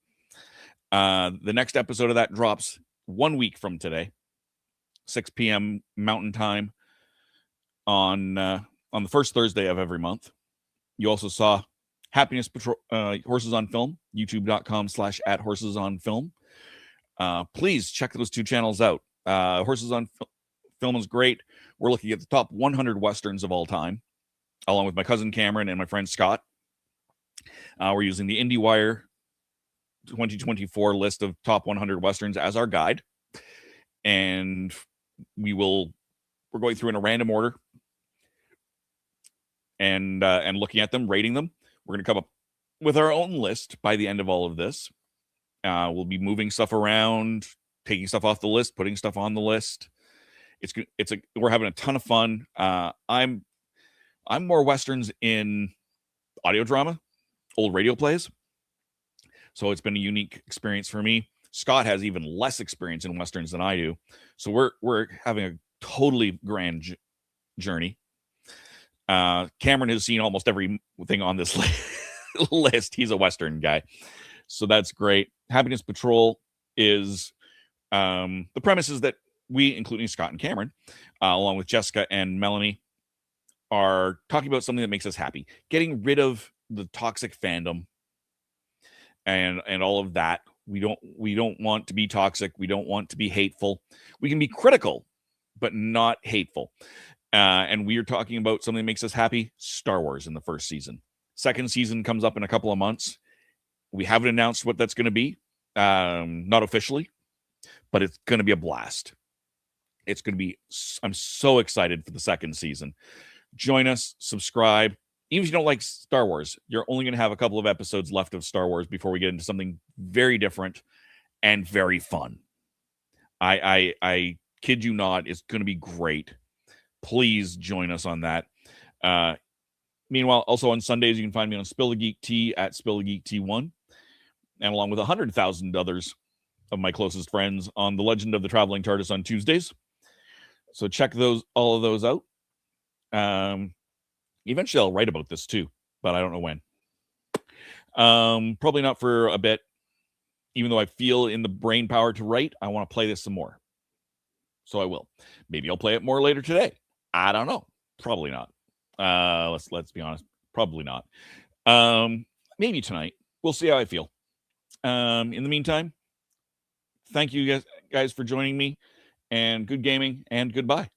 The next episode of that drops 1 week from today, 6 p.m. Mountain Time on the first Thursday of every month. You also saw Happiness Patrol, Horses on Film, YouTube.com/@HorsesOnFilm. Please check those two channels out. Horses on Film is great. We're looking at the top 100 Westerns of all time, along with my cousin Cameron and my friend Scott. We're using the IndieWire 2024 list of top 100 Westerns as our guide. And we're going through in a random order and looking at them, rating them. We're going to come up with our own list by the end of all of this. We'll be moving stuff around, taking stuff off the list, putting stuff on the list. We're having a ton of fun. I'm more Westerns in audio drama, old radio plays. So it's been a unique experience for me. Scott has even less experience in Westerns than I do. So we're having a totally grand journey. Cameron has seen almost everything on this list. He's a Western guy. So that's great. Happiness Patrol is the premise is that we, including Scott and Cameron, along with Jessica and Melanie, are talking about something that makes us happy. Getting rid of the toxic fandom and all of that. We don't want to be toxic. We don't want to be hateful. We can be critical, but not hateful. And we are talking about something that makes us happy. Star Wars in the first season. Second season comes up in a couple of months. We haven't announced what that's going to be. Not officially, but it's going to be a blast. It's going to be, I'm so excited for the second season. Join us, subscribe. Even if you don't like Star Wars, you're only going to have a couple of episodes left of Star Wars before we get into something very different and very fun. I kid you not, it's going to be great. Please join us on that. Meanwhile, also on Sundays, you can find me on Spill the Geek T at Spill the Geek T1, and along with 100,000 others of my closest friends on The Legend of the Traveling TARDIS on Tuesdays. So check all of those out. Eventually I'll write about this too, but I don't know when. Probably not for a bit. Even though I feel in the brain power to write, I want to play this some more. So I will. Maybe I'll play it more later today. I don't know. Probably not. Let's be honest. Probably not. Maybe tonight. We'll see how I feel. In the meantime, thank you guys for joining me, and good gaming, and goodbye.